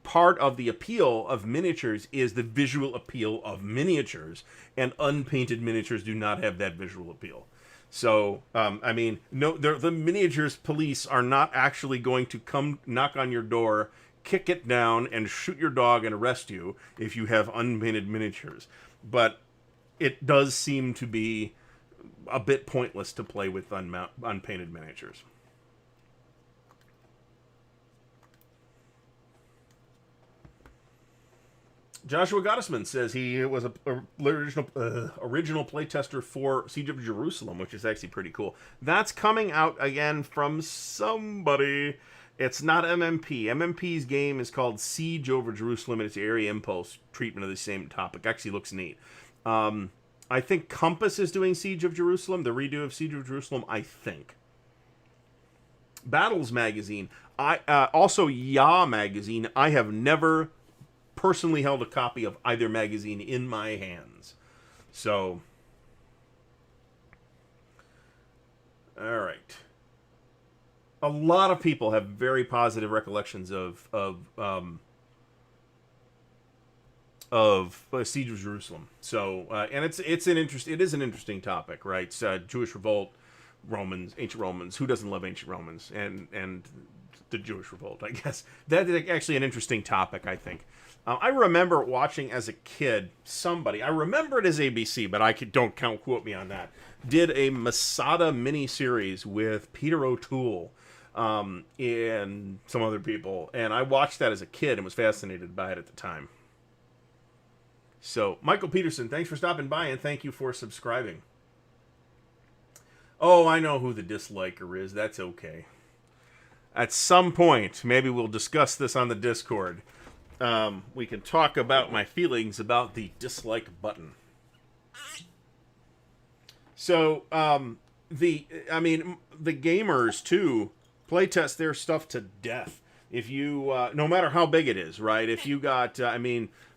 part of the appeal of miniatures is the visual appeal of miniatures, and unpainted miniatures do not have that visual appeal. So, no, the miniatures police are not actually going to come knock on your door, kick it down, and shoot your dog and arrest you if you have unpainted miniatures. But it does seem to be a bit pointless to play with unpainted miniatures. Joshua Gottesman says he was a original playtester for Siege of Jerusalem, which is actually pretty cool. That's coming out again from somebody. It's not MMP. MMP's game is called Siege over Jerusalem, and it's Area Impulse treatment of the same topic. Actually looks neat. I think Compass is doing Siege of Jerusalem, the redo of Siege of Jerusalem, I think. Battles Magazine. Also, Ya Magazine. I have never personally held a copy of either magazine in my hands. So, all right. A lot of people have very positive recollections of Siege of Jerusalem. So, and it is an interesting topic, right? Jewish revolt, Romans, ancient Romans. Who doesn't love ancient Romans? And the Jewish revolt, I guess. That is actually an interesting topic, I think. I remember watching as a kid I remember it as ABC, but don't quote me on that, did a Masada miniseries with Peter O'Toole and some other people, and I watched that as a kid and was fascinated by it at the time. So, Michael Peterson, thanks for stopping by, and thank you for subscribing. Oh, I know who the disliker is. That's okay. At some point, maybe we'll discuss this on the Discord. We can talk about my feelings about the dislike button. So, the gamers, too, playtest their stuff to death. If you, no matter how big it is, right? If you got,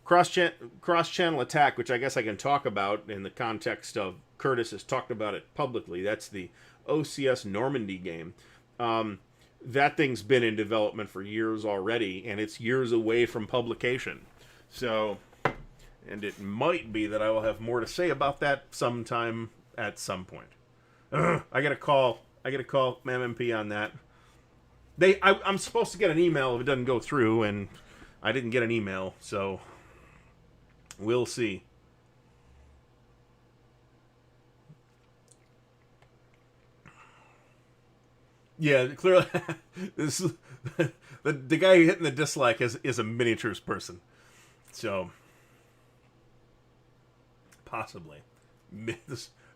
cross-channel attack, which I guess I can talk about in the context of Curtis has talked about it publicly. That's the OCS Normandy game. That thing's been in development for years already, and it's years away from publication. So, and it might be that I will have more to say about that sometime at some point. I gotta call MMP on that. I'm supposed to get an email if it doesn't go through, and I didn't get an email, so we'll see. Yeah, clearly, this is, the guy hitting the dislike is a miniatures person, so possibly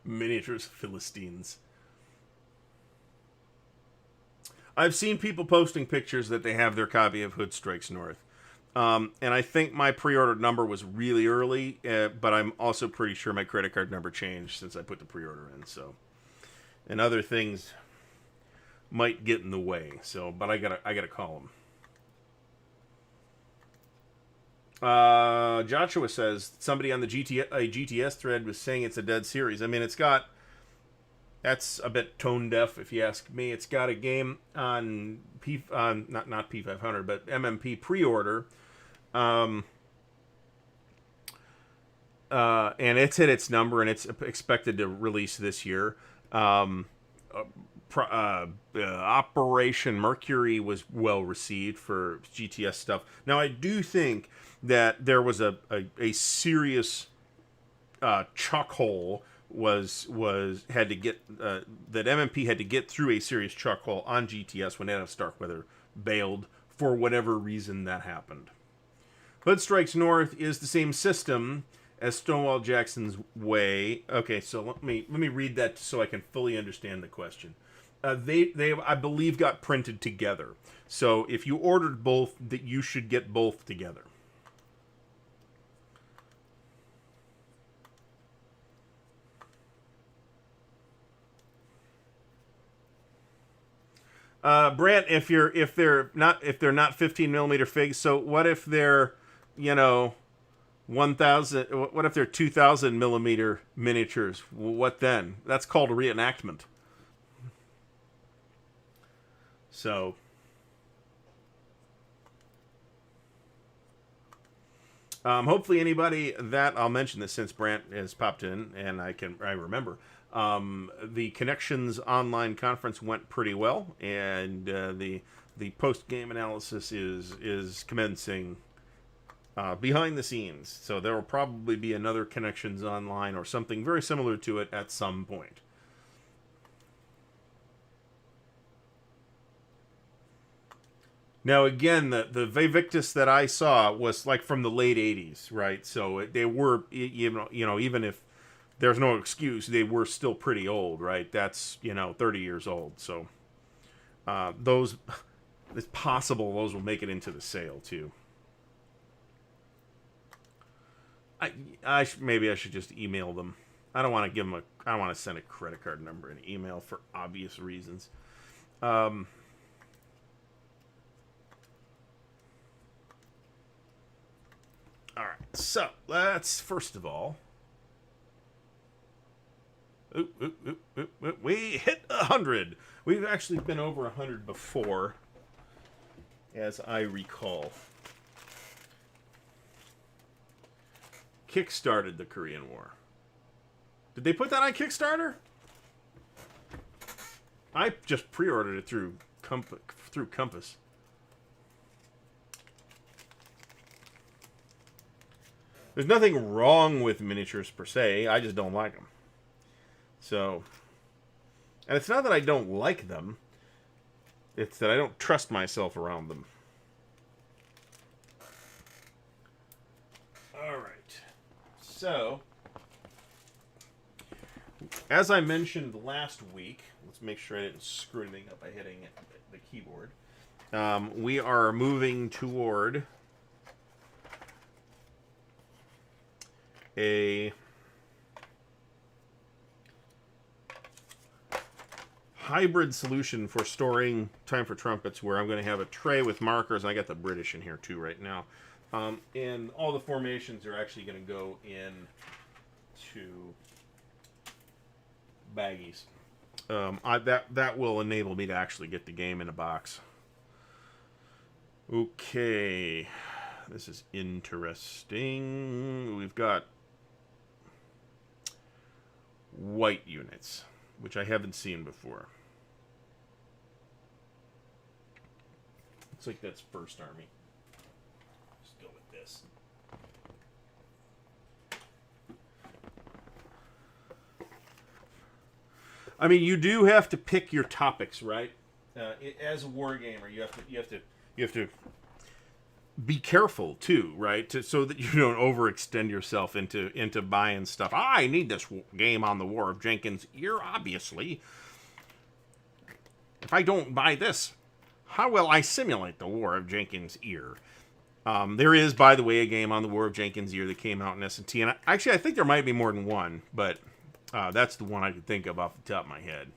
miniatures Philistines. I've seen people posting pictures that they have their copy of Hood Strikes North, and I think my pre-order number was really early, but I'm also pretty sure my credit card number changed since I put the pre-order in. So, and other things might get in the way. So, but I gotta call him. Joshua says somebody on the GTS thread was saying it's a dead series. I mean, that's a bit tone deaf if you ask me. It's got a game on not P500 but MMP pre-order, and it's hit its number and it's expected to release this year. Operation Mercury was well received for GTS stuff. Now, I do think that there was a serious chuck hole had to get that MMP had to get through a serious chuck hole on GTS when Adam Starkweather bailed for whatever reason that happened. Hood Strikes North is the same system as Stonewall Jackson's Way. Okay, so let me read that so I can fully understand the question. They I believe got printed together. So if you ordered both, that you should get both together. Brant, if they're not 15mm figs, so what if they're 1,000? What if they're 2,000mm miniatures? What then? That's called a reenactment. So, hopefully anybody that I'll mention this since Brant has popped in and I remember. The Connections online conference went pretty well, and the post game analysis is commencing behind the scenes. So there will probably be another Connections online or something very similar to it at some point. Now again, the Vivictus that I saw was like from the late '80s, right? So they were, even if there's no excuse, they were still pretty old, right? That's 30 years old. So those, it's possible those will make it into the sale too. Maybe I should just email them. I don't want to give them I don't want to send a credit card number in email for obvious reasons. So, let's first of all... we hit 100. We've actually been over 100 before, as I recall. Kickstarted the Korean War. Did they put that on Kickstarter? I just pre-ordered it through Compass. There's nothing wrong with miniatures per se. I just don't like them. So, and it's not that I don't like them. It's that I don't trust myself around them. All right. So, as I mentioned last week, let's make sure I didn't screw anything up by hitting the keyboard. We are moving toward a hybrid solution for storing Time for Trumpets, where I'm going to have a tray with markers. I got the British in here too right now, and all the formations are actually going to go in to baggies. That will enable me to actually get the game in a box. Okay, this is interesting. We've got white units, which I haven't seen before. Looks like that's First Army. Let's go with this. I mean, you do have to pick your topics, right? As a wargamer, you have to be careful too, right? So that you don't overextend yourself into buying stuff. I need this game on the War of Jenkins' Ear, obviously. If I don't buy this, how will I simulate the War of Jenkins' Ear? There is, by the way, a game on the War of Jenkins' Ear that came out in S&T, and I think there might be more than one, but that's the one I could think of off the top of my head.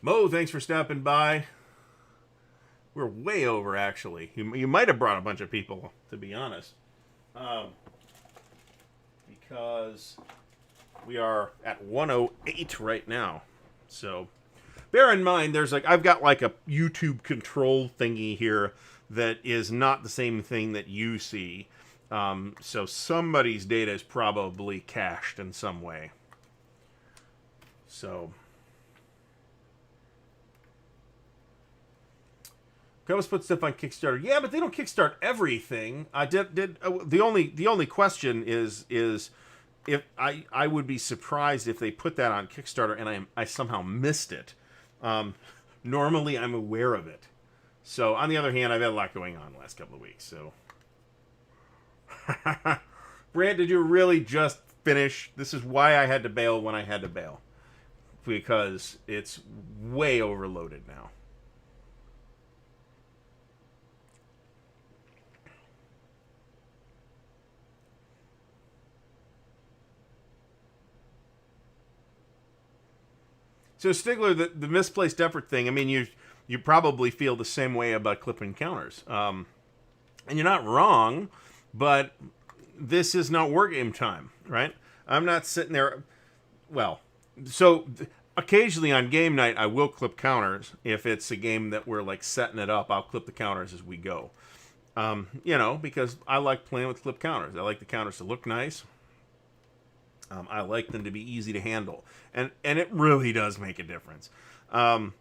Mo, thanks for stopping by. We're way over, actually. You might have brought a bunch of people, to be honest. Because we are at 108 right now. So, bear in mind, I've got like a YouTube control thingy here that is not the same thing that you see. So somebody's data is probably cached in some way. So... Compass put stuff on Kickstarter. Yeah, but they don't kickstart everything. The only question is if I would be surprised if they put that on Kickstarter and I somehow missed it. Normally I'm aware of it. So on the other hand, I've had a lot going on the last couple of weeks. So, Brant, did you really just finish? This is why I had to bail when I had to bail, because it's way overloaded now. So Stigler, the misplaced effort thing, I mean, you probably feel the same way about clipping counters. And you're not wrong, but this is not wargame time, right? I'm not sitting there... Well, so occasionally on game night, I will clip counters. If it's a game that we're like setting it up, I'll clip the counters as we go. Because I like playing with clip counters. I like the counters to look nice. I like them to be easy to handle. And it really does make a difference. I mean,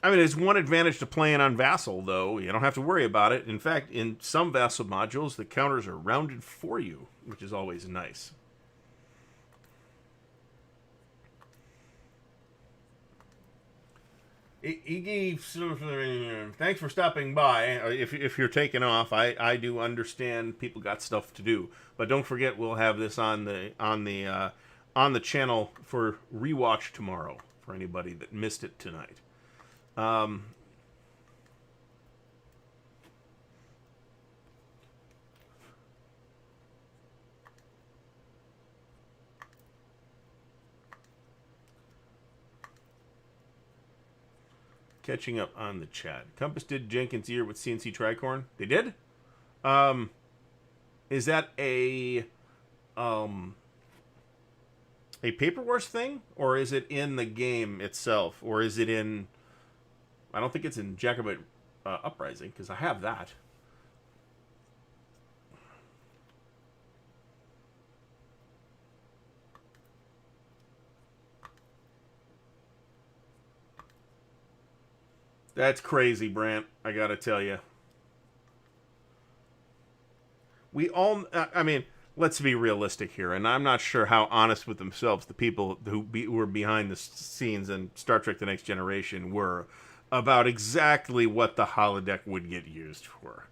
there's one advantage to playing on Vassal, though. You don't have to worry about it. In fact, in some Vassal modules, the counters are rounded for you, which is always nice. Thanks for stopping by. If you're taking off, I do understand people got stuff to do, but don't forget we'll have this on the channel for rewatch tomorrow for anybody that missed it tonight. Catching up on the chat. Compass did Jenkins' Ear with CNC Tricorn. They did? Is that a Paper Wars thing, or is it in the game itself, or is it in? I don't think it's in Jacobite Uprising, because I have that. That's crazy, Brant. I gotta tell you. We all, I mean, let's be realistic here, and I'm not sure how honest with themselves the people who were behind the scenes in Star Trek: The Next Generation were about exactly what the holodeck would get used for.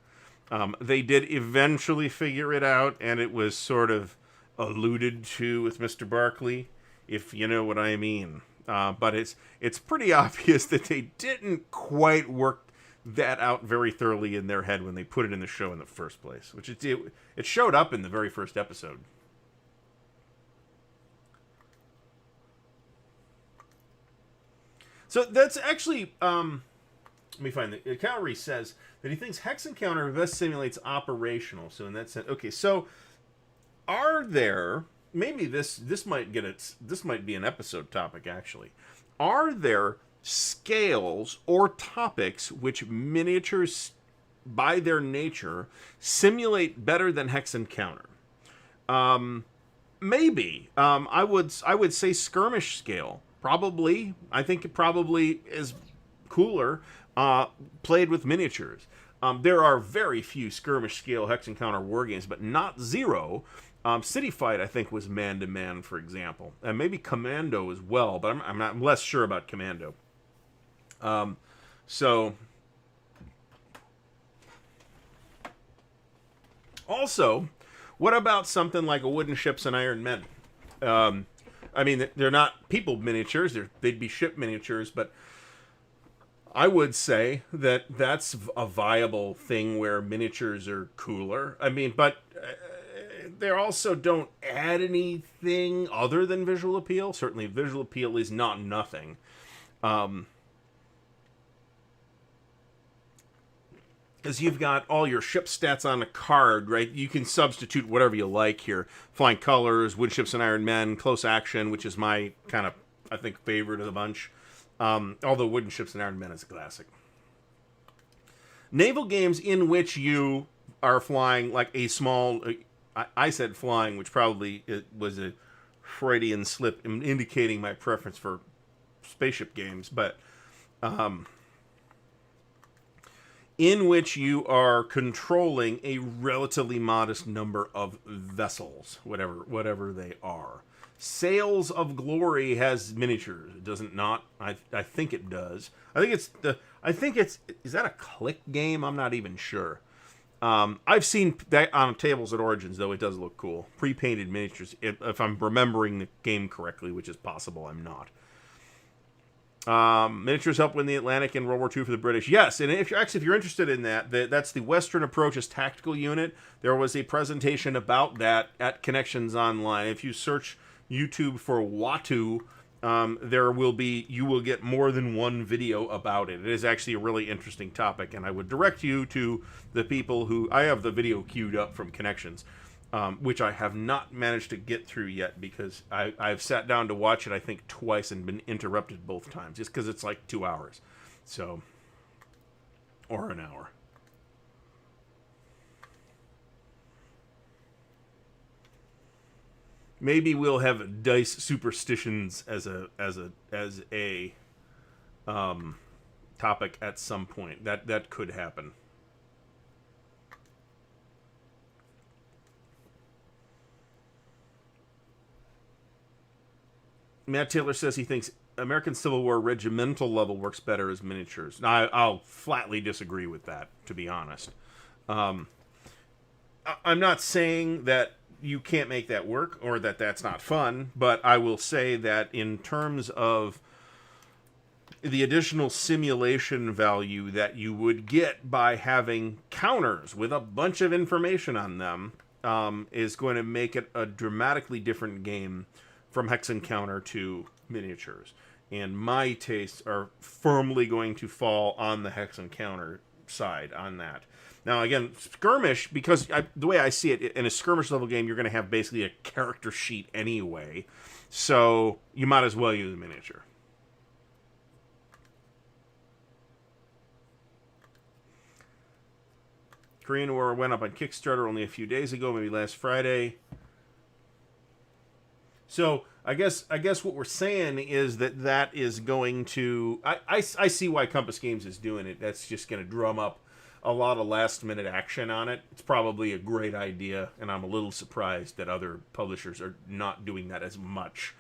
They did eventually figure it out, and it was sort of alluded to with Mr. Barkley, if you know what I mean. But it's pretty obvious that they didn't quite work that out very thoroughly in their head when they put it in the show in the first place, which it showed up in the very first episode. So that's actually, let me find it. Calorie says that he thinks Hex Encounter best simulates operational. So in that sense, okay. So are there, maybe this might this might be an episode topic actually. Are there scales or topics which miniatures by their nature simulate better than Hex Encounter? Maybe. I would say skirmish scale. Probably. I think it probably is cooler played with miniatures. There are very few skirmish scale Hex Encounter wargames, but not zero. City Fight, I think, was man-to-man, for example. And maybe Commando as well, but I'm less sure about Commando. So... Also, what about something like a Wooden Ships and Iron Men? I mean, they're not people miniatures. They'd be ship miniatures, but I would say that that's a viable thing where miniatures are cooler. I mean, but they also don't add anything other than visual appeal. Certainly, visual appeal is not nothing. Because you've got all your ship stats on a card, right? You can substitute whatever you like here. Flying colors, Wood Ships and Iron Men, close action, which is my kind of, I think, favorite of the bunch. Although Wooden Ships and Iron Men is a classic. Naval games in which you are flying like a small... I said flying, which probably was a Freudian slip indicating my preference for spaceship games, but... in which you are controlling a relatively modest number of vessels, whatever they are. Sails of Glory has miniatures. It doesn't not. I think it does. I think it's is that a click game? I'm not even sure. I've seen that on tables at Origins, though. It does look cool. Pre-painted miniatures, if I'm remembering the game correctly, which is possible. I'm not. Miniatures helped win the Atlantic in World War II for the British. Yes, and if you're interested in that, that's the Western Approaches Tactical Unit. There was a presentation about that at Connections Online. If you search YouTube for Watu, you will get more than one video about it. It is actually a really interesting topic, and I would direct you to the people who... I have the video queued up from Connections, which I have not managed to get through yet because I've sat down to watch it, I think, twice and been interrupted both times, just because it's like 2 hours. So, or an hour. Maybe we'll have dice superstitions as a topic at some point. That could happen. Matt Taylor says he thinks American Civil War regimental level works better as miniatures. Now, I'll flatly disagree with that, to be honest. I'm not saying that you can't make that work or that that's not fun, but I will say that in terms of the additional simulation value that you would get by having counters with a bunch of information on them is going to make it a dramatically different game from Hex Encounter to miniatures. And my tastes are firmly going to fall on the Hex Encounter side on that. Now, again, skirmish, because the way I see it, in a skirmish level game, you're going to have basically a character sheet anyway. So you might as well use a miniature. Korean War went up on Kickstarter only a few days ago, maybe last Friday. So I guess what we're saying is that is going to... I see why Compass Games is doing it. That's just going to drum up a lot of last-minute action on it. It's probably a great idea, and I'm a little surprised that other publishers are not doing that as much.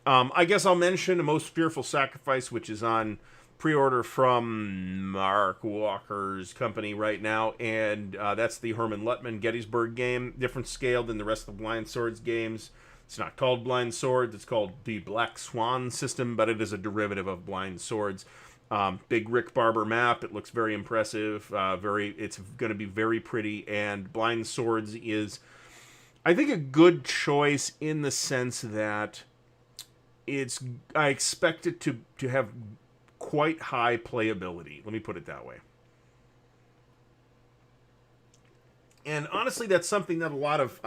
I guess I'll mention A Most Fearful Sacrifice, which is on pre-order from Mark Walker's company right now, and that's the Herman Luttman Gettysburg game. Different scale than the rest of the Blind Swords games. It's not called Blind Swords, it's called the Black Swan system, but it is a derivative of Blind Swords. Big Rick Barber map. It looks very impressive. It's going to be very pretty. And Blind Swords is, I think, a good choice in the sense that I expect it to have quite high playability. Let me put it that way. And honestly, that's something that a lot of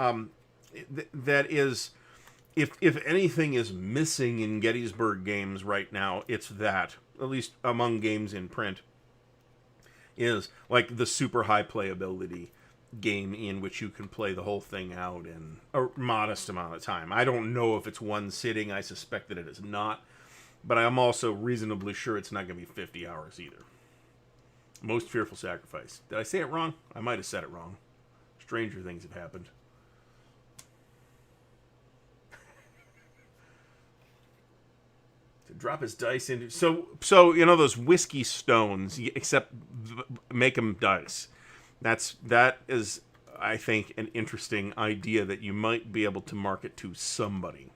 that is, if anything is missing in Gettysburg games right now, it's that. At least among games in print, is like the super high playability game in which you can play the whole thing out in a modest amount of time. I don't know if it's one sitting. I suspect that it is not. But I'm also reasonably sure it's not going to be 50 hours either. Most Fearful Sacrifice. Did I say it wrong? I might have said it wrong. Stranger things have happened. Drop his dice into... So you know those whiskey stones, except make them dice. That is, I think, an interesting idea that you might be able to market to somebody.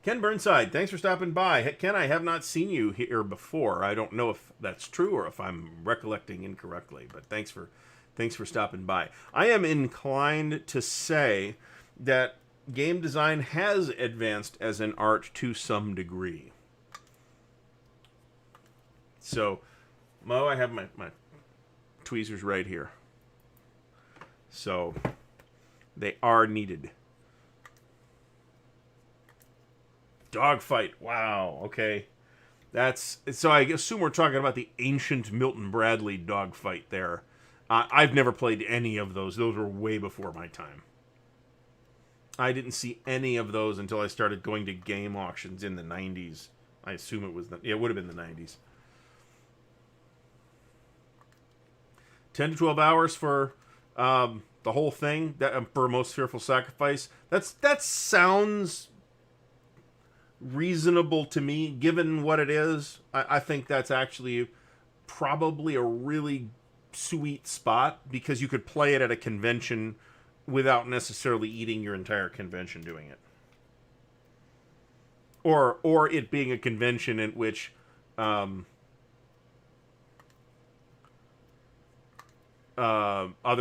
Ken Burnside, thanks for stopping by. Ken, I have not seen you here before. I don't know if that's true or if I'm recollecting incorrectly, but thanks for stopping by. I am inclined to say that game design has advanced as an art to some degree. So, Mo, I have my tweezers right here. So, they are needed. Dogfight. Wow, okay. So I assume we're talking about the ancient Milton Bradley dogfight there. I've never played any of those. Those were way before my time. I didn't see any of those until I started going to game auctions in the 90s. I assume it would have been the 90s. 10 to 12 hours for the whole thing, for Most Fearful Sacrifice. That sounds reasonable to me, given what it is. I think that's actually probably a really sweet spot, because you could play it at a convention without necessarily eating your entire convention doing it. Or it being a convention in which other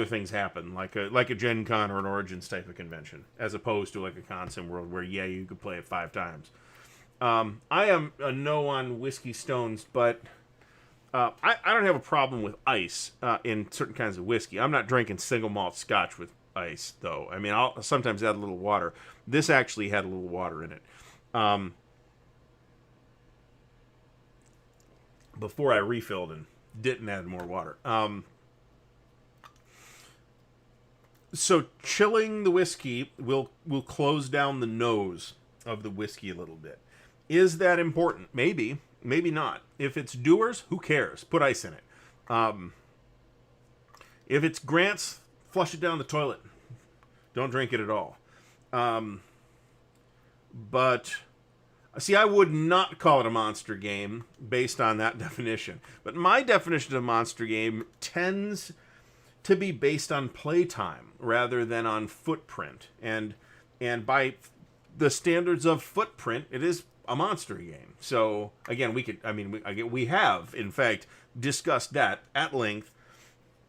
things happen, like a Gen Con or an Origins type of convention, as opposed to like a Consim World where, yeah, you could play it 5 times. I am a no on whiskey stones, but I don't have a problem with ice in certain kinds of whiskey. I'm not drinking single malt scotch with ice, though. I mean, I'll sometimes add a little water. This actually had a little water in it. Before I refilled and didn't add more water. So chilling the whiskey will close down the nose of the whiskey a little bit. Is that important? Maybe. Maybe not. If it's Dewar's, who cares? Put ice in it. If it's Grant's, flush it down the toilet. Don't drink it at all. But, see, I would not call it a monster game based on that definition. But my definition of monster game tends to be based on playtime rather than on footprint. And by the standards of footprint, it is a monster game. So, again, we have, in fact, discussed that at length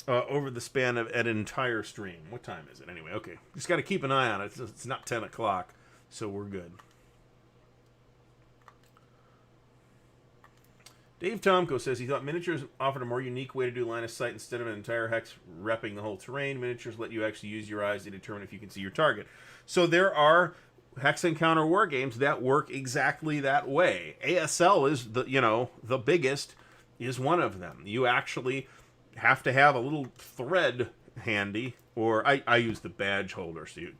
over the span of an entire stream. What time is it anyway? Okay, just got to keep an eye on it. It's not 10 o'clock, so we're good. Dave Tomko says he thought miniatures offered a more unique way to do line of sight instead of an entire hex repping the whole terrain. Miniatures let you actually use your eyes to determine if you can see your target. So there are hex encounter war games that work exactly that way. ASL is the biggest, is one of them. You actually have to have a little thread handy, or I use the badge holder, so it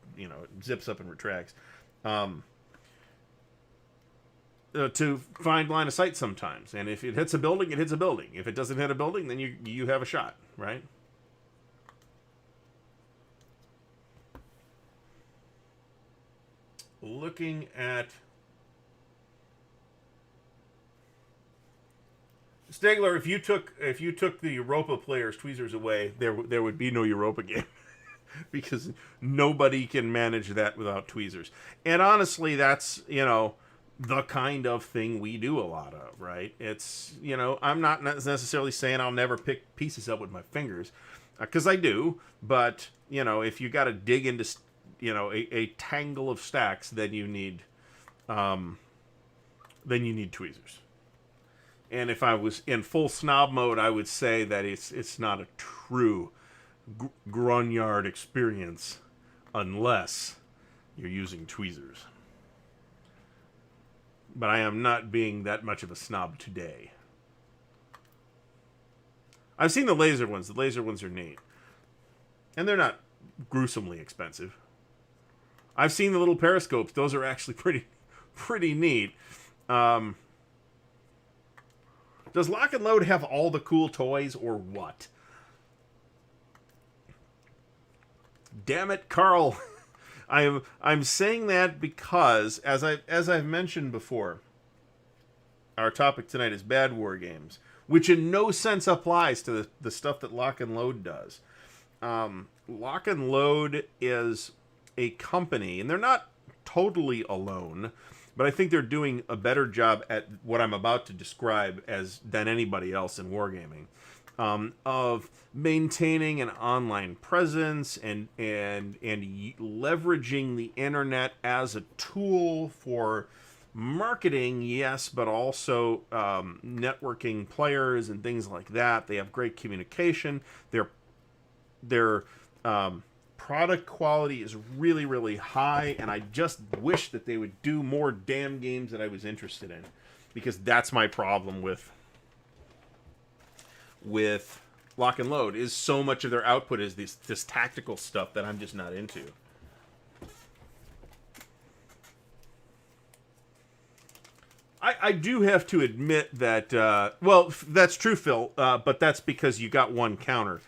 zips up and retracts. To find line of sight sometimes. And if it hits a building, it hits a building. If it doesn't hit a building, then you have a shot, right? Looking at Stegler, if you took the Europa players' tweezers away, there would be no Europa game. Because nobody can manage that without tweezers. And honestly, that's, the kind of thing we do a lot of, right? It's, I'm not necessarily saying I'll never pick pieces up with my fingers, because I do, but, if you got to dig into, a tangle of stacks, then you need tweezers. And if I was in full snob mode, I would say that it's not a true grognard experience unless you're using tweezers. But I am not being that much of a snob today. I've seen the laser ones. The laser ones are neat. And they're not gruesomely expensive. I've seen the little periscopes. Those are actually pretty neat. Does Lock and Load have all the cool toys or what? Damn it, Carl. I'm saying that because, as I've mentioned before, our topic tonight is bad war games, which in no sense applies to the stuff that Lock and Load does. Lock and Load is a company, and they're not totally alone, but I think they're doing a better job at what I'm about to describe than anybody else in wargaming. Of maintaining an online presence and leveraging the internet as a tool for marketing, yes, but also networking players and things like that. They have great communication. Their product quality is really, really high, and I just wish that they would do more damn games that I was interested in, because that's my problem with Lock and Load, is so much of their output is this tactical stuff that I'm just not into. I do have to admit that, that's true, Phil, but that's because you got one counter.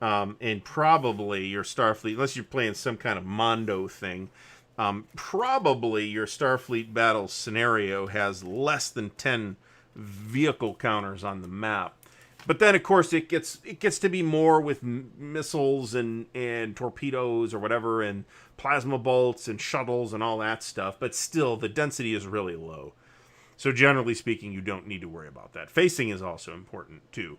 And probably your Starfleet, unless you're playing some kind of Mondo thing, probably your Starfleet battle scenario has less than 10 vehicle counters on the map. But then, of course, it gets to be more with missiles and torpedoes or whatever, and plasma bolts and shuttles and all that stuff. But still, the density is really low. So generally speaking, you don't need to worry about that. Facing is also important, too.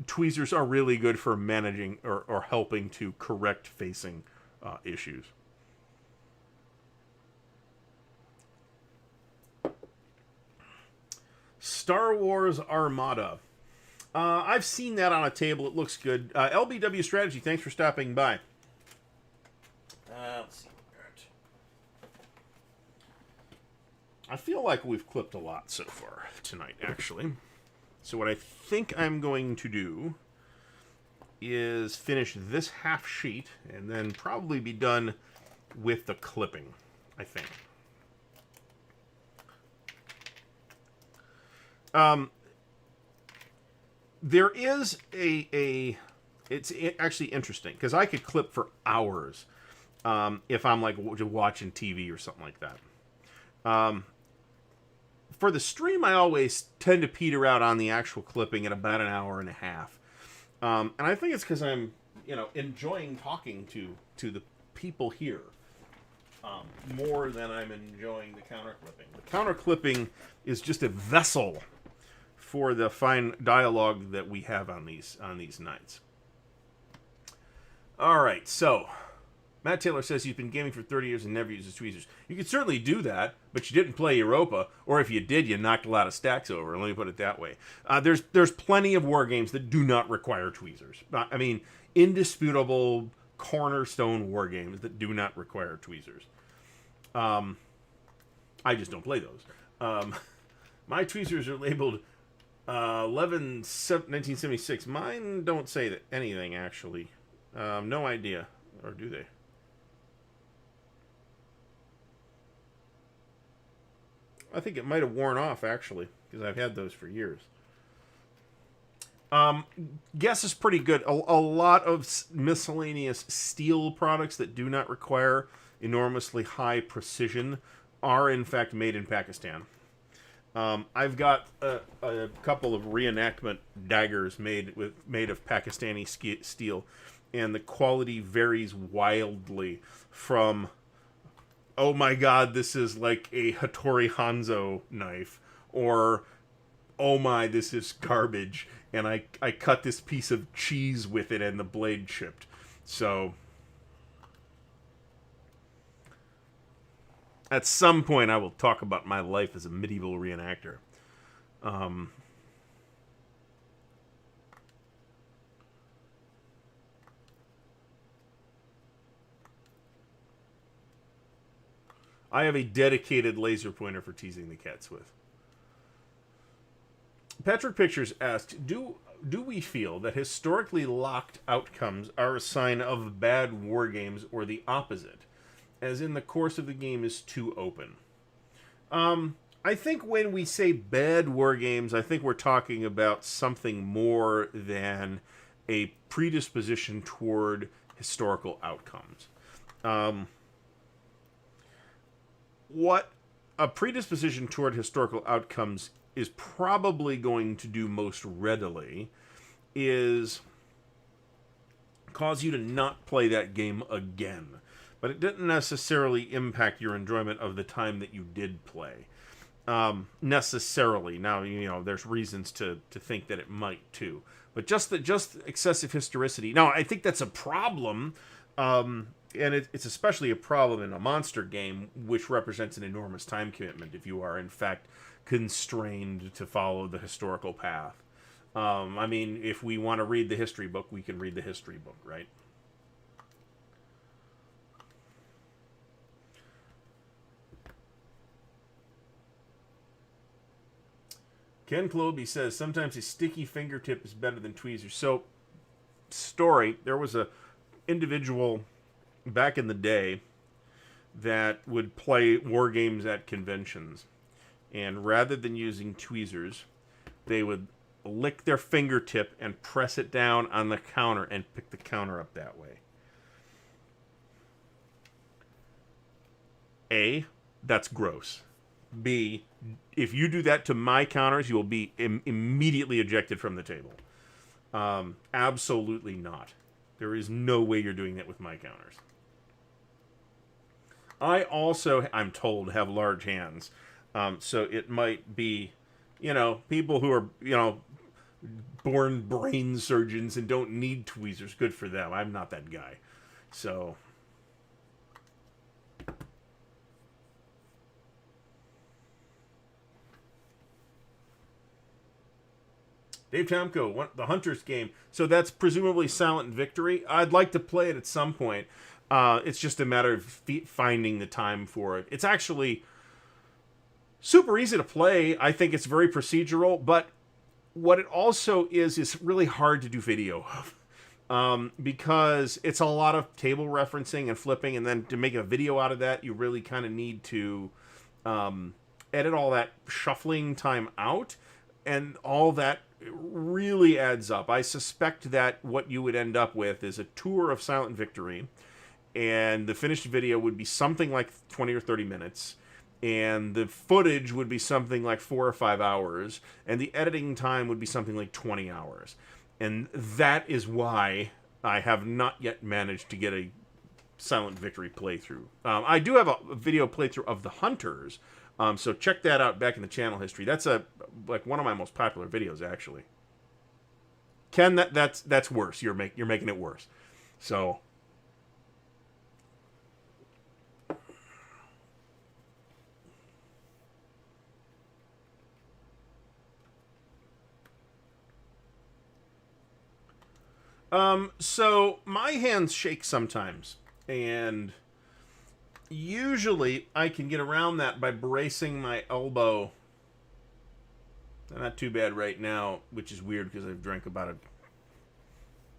Tweezers are really good for managing or helping to correct facing issues. Star Wars Armada. I've seen that on a table. It looks good. LBW Strategy, thanks for stopping by. Let's see. I feel like we've clipped a lot so far tonight, actually. So what I think I'm going to do is finish this half sheet and then probably be done with the clipping, I think. There is it's actually interesting, because I could clip for hours if I'm like watching TV or something like that. For the stream, I always tend to peter out on the actual clipping at about an hour and a half. And I think it's because I'm, enjoying talking to the people here more than I'm enjoying the counter clipping. The counter clipping is just a vessel for the fine dialogue that we have on these nights. All right, so Matt Taylor says he's been gaming for 30 years and never uses tweezers. You could certainly do that, but you didn't play Europa, or if you did, you knocked a lot of stacks over. Let me put it that way. There's plenty of war games that do not require tweezers. I mean, indisputable cornerstone war games that do not require tweezers. I just don't play those. My tweezers are labeled 1976. Mine don't say that anything, actually. No idea. Or do they? I think it might have worn off, actually, because I've had those for years. Guess is pretty good. A lot of miscellaneous steel products that do not require enormously high precision are, in fact, made in Pakistan. I've got a couple of reenactment daggers made of Pakistani steel, and the quality varies wildly from, oh my god, this is like a Hattori Hanzo knife, or oh my, this is garbage, and I cut this piece of cheese with it and the blade chipped. So at some point I will talk about my life as a medieval reenactor. I have a dedicated laser pointer for teasing the cats with. Patrick Pictures asked, do we feel that historically locked outcomes are a sign of bad war games, or the opposite, as in the course of the game is too open? I think when we say bad war games, I think we're talking about something more than a predisposition toward historical outcomes. What a predisposition toward historical outcomes is probably going to do most readily is cause you to not play that game again. But it didn't necessarily impact your enjoyment of the time that you did play. Necessarily. Now, you know, there's reasons to think that it might too. But just excessive historicity. Now, I think that's a problem. And it's especially a problem in a monster game, which represents an enormous time commitment if you are, in fact, constrained to follow the historical path. I mean, if we want to read the history book, we can read the history book, right? Ken Kloby says, sometimes a sticky fingertip is better than tweezers. So, story, there was a individual back in the day that would play war games at conventions, and rather than using tweezers, they would lick their fingertip and press it down on the counter and pick the counter up that way. A, that's gross. B, if you do that to my counters, you will be immediately ejected from the table. Absolutely not. There is no way you're doing that with my counters. I also, I'm told, have large hands. So it might be, you know, people who are, you know, born brain surgeons and don't need tweezers. Good for them. I'm not that guy. So Dave Tomko, the Hunters game. So that's presumably Silent Victory. I'd like to play it at some point. It's just a matter of finding the time for it. It's actually super easy to play. I think it's very procedural, but what it also is really hard to do video of. Because it's a lot of table referencing and flipping, and then to make a video out of that, you really kind of need to edit all that shuffling time out, and all that really adds up. I suspect that what you would end up with is a tour of Silent Victory, and the finished video would be something like 20 or 30 minutes, and the footage would be something like 4 or 5 hours, and the editing time would be something like 20 hours. And that is why I have not yet managed to get a Silent Victory playthrough. I do have a video playthrough of The Hunters, so check that out back in the channel history. That's like one of my most popular videos, actually. Ken, that's worse. You're making it worse. So So my hands shake sometimes, and usually I can get around that by bracing my elbow. Not too bad right now, which is weird because I've drank about a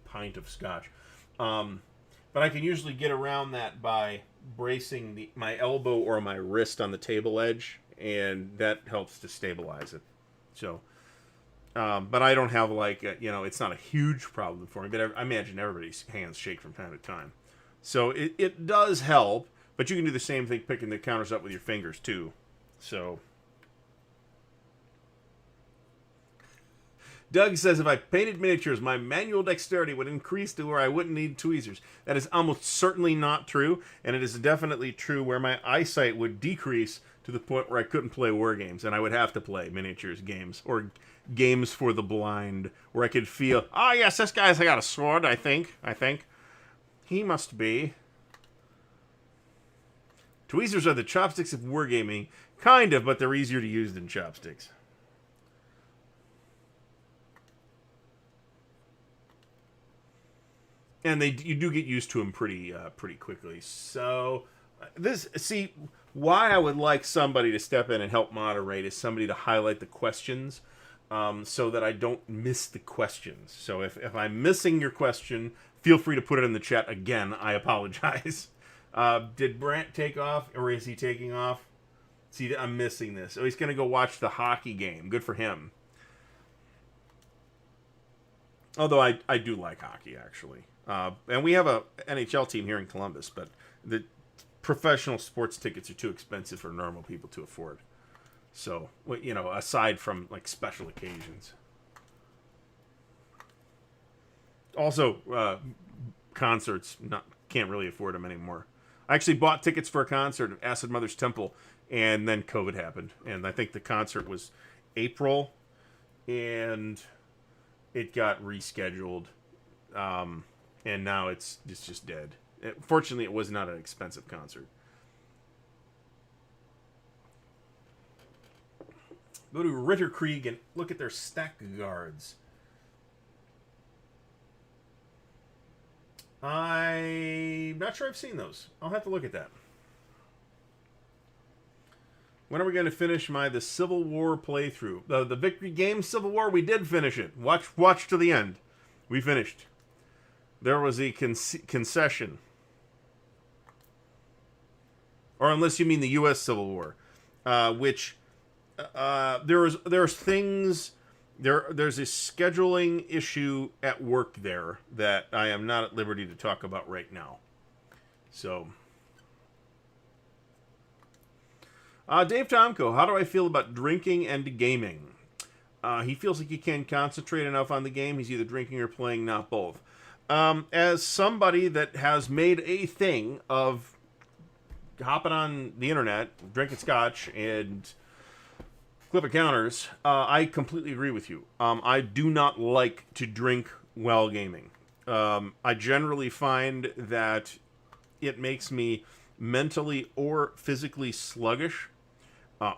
pint of scotch. But I can usually get around that by bracing my elbow or my wrist on the table edge, and that helps to stabilize it. So, but I don't have it's not a huge problem for me, but I imagine everybody's hands shake from time to time. So it does help, but you can do the same thing picking the counters up with your fingers too. So, Doug says, if I painted miniatures, my manual dexterity would increase to where I wouldn't need tweezers. That is almost certainly not true, and it is definitely true where my eyesight would decrease to the point where I couldn't play wargames, and I would have to play miniatures games, or games for the blind, where I could feel, oh yes, this guy's got a sword, I think. He must be. Tweezers are the chopsticks of wargaming. Kind of, but they're easier to use than chopsticks. And you do get used to them pretty quickly. So why I would like somebody to step in and help moderate is somebody to highlight the questions, so that I don't miss the questions. So if I'm missing your question, feel free to put it in the chat again. I apologize. Did Brant take off, or is he taking off? See, I'm missing this. Oh, he's going to go watch the hockey game. Good for him. Although I do like hockey, actually. And we have a NHL team here in Columbus, but the professional sports tickets are too expensive for normal people to afford. So, aside from like special occasions. Also, concerts can't really afford them anymore. I actually bought tickets for a concert at Acid Mother's Temple, and then COVID happened, and I think the concert was April, and it got rescheduled. And now it's just dead. Fortunately, it was not an expensive concert. Go to Ritter Krieg and look at their stack guards. I'm not sure I've seen those. I'll have to look at that. When are we going to finish the Civil War playthrough? The Victory Game Civil War, we did finish it. Watch to the end. We finished. There was a concession. Or unless you mean the U.S. Civil War, which there's things. There's a scheduling issue at work there that I am not at liberty to talk about right now. So, Dave Tomko, how do I feel about drinking and gaming? He feels like he can't concentrate enough on the game. He's either drinking or playing, not both. As somebody that has made a thing of hopping on the internet, drinking scotch, and clipping counters, I completely agree with you. I do not like to drink while gaming. I generally find that it makes me mentally or physically sluggish,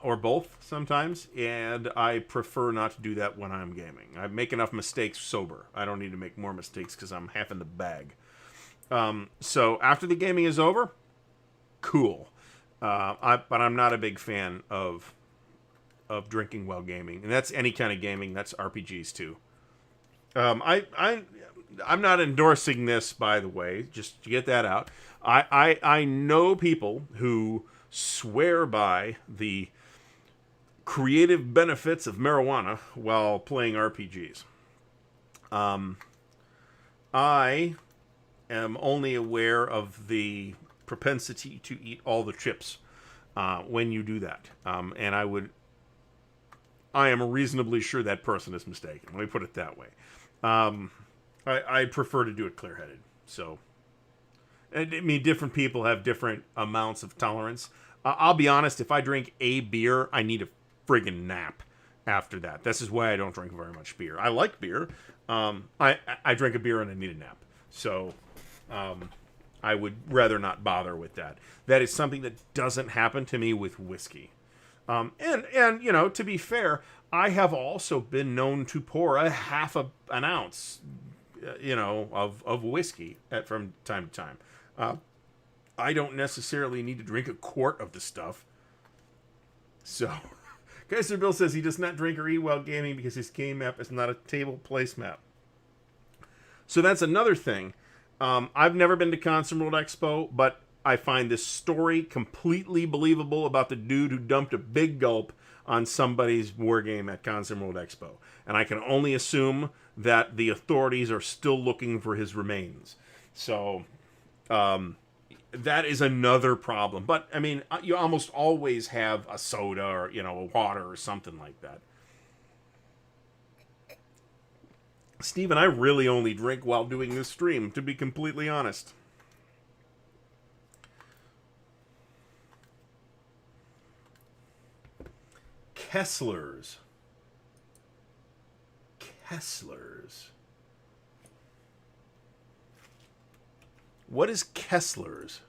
or both sometimes, and I prefer not to do that when I'm gaming. I make enough mistakes sober. I don't need to make more mistakes because I'm half in the bag. So after the gaming is over, cool. But I'm not a big fan of drinking while gaming, and that's any kind of gaming. That's RPGs too. I'm not endorsing this, by the way, just to get that out. I know people who swear by the creative benefits of marijuana while playing RPGs. I am only aware of the propensity to eat all the chips when you do that. And I am reasonably sure that person is mistaken. Let me put it that way. I prefer to do it clear-headed. So, I mean, different people have different amounts of tolerance. I'll be honest, if I drink a beer, I need a friggin' nap after that. This is why I don't drink very much beer. I like beer. I drink a beer and I need a nap. So, I would rather not bother with that. That is something that doesn't happen to me with whiskey. And to be fair, I have also been known to pour a half an ounce of whiskey from time to time. I don't necessarily need to drink a quart of the stuff. So, Kaiser Bill says he does not drink or eat while gaming because his game map is not a table placemat. So that's another thing. I've never been to Console World Expo, but I find this story completely believable about the dude who dumped a big gulp on somebody's wargame at Console World Expo. And I can only assume that the authorities are still looking for his remains. So, that is another problem. But, I mean, you almost always have a soda or, a water or something like that. Steven, I really only drink while doing this stream, to be completely honest. Kessler's. What is Kessler's?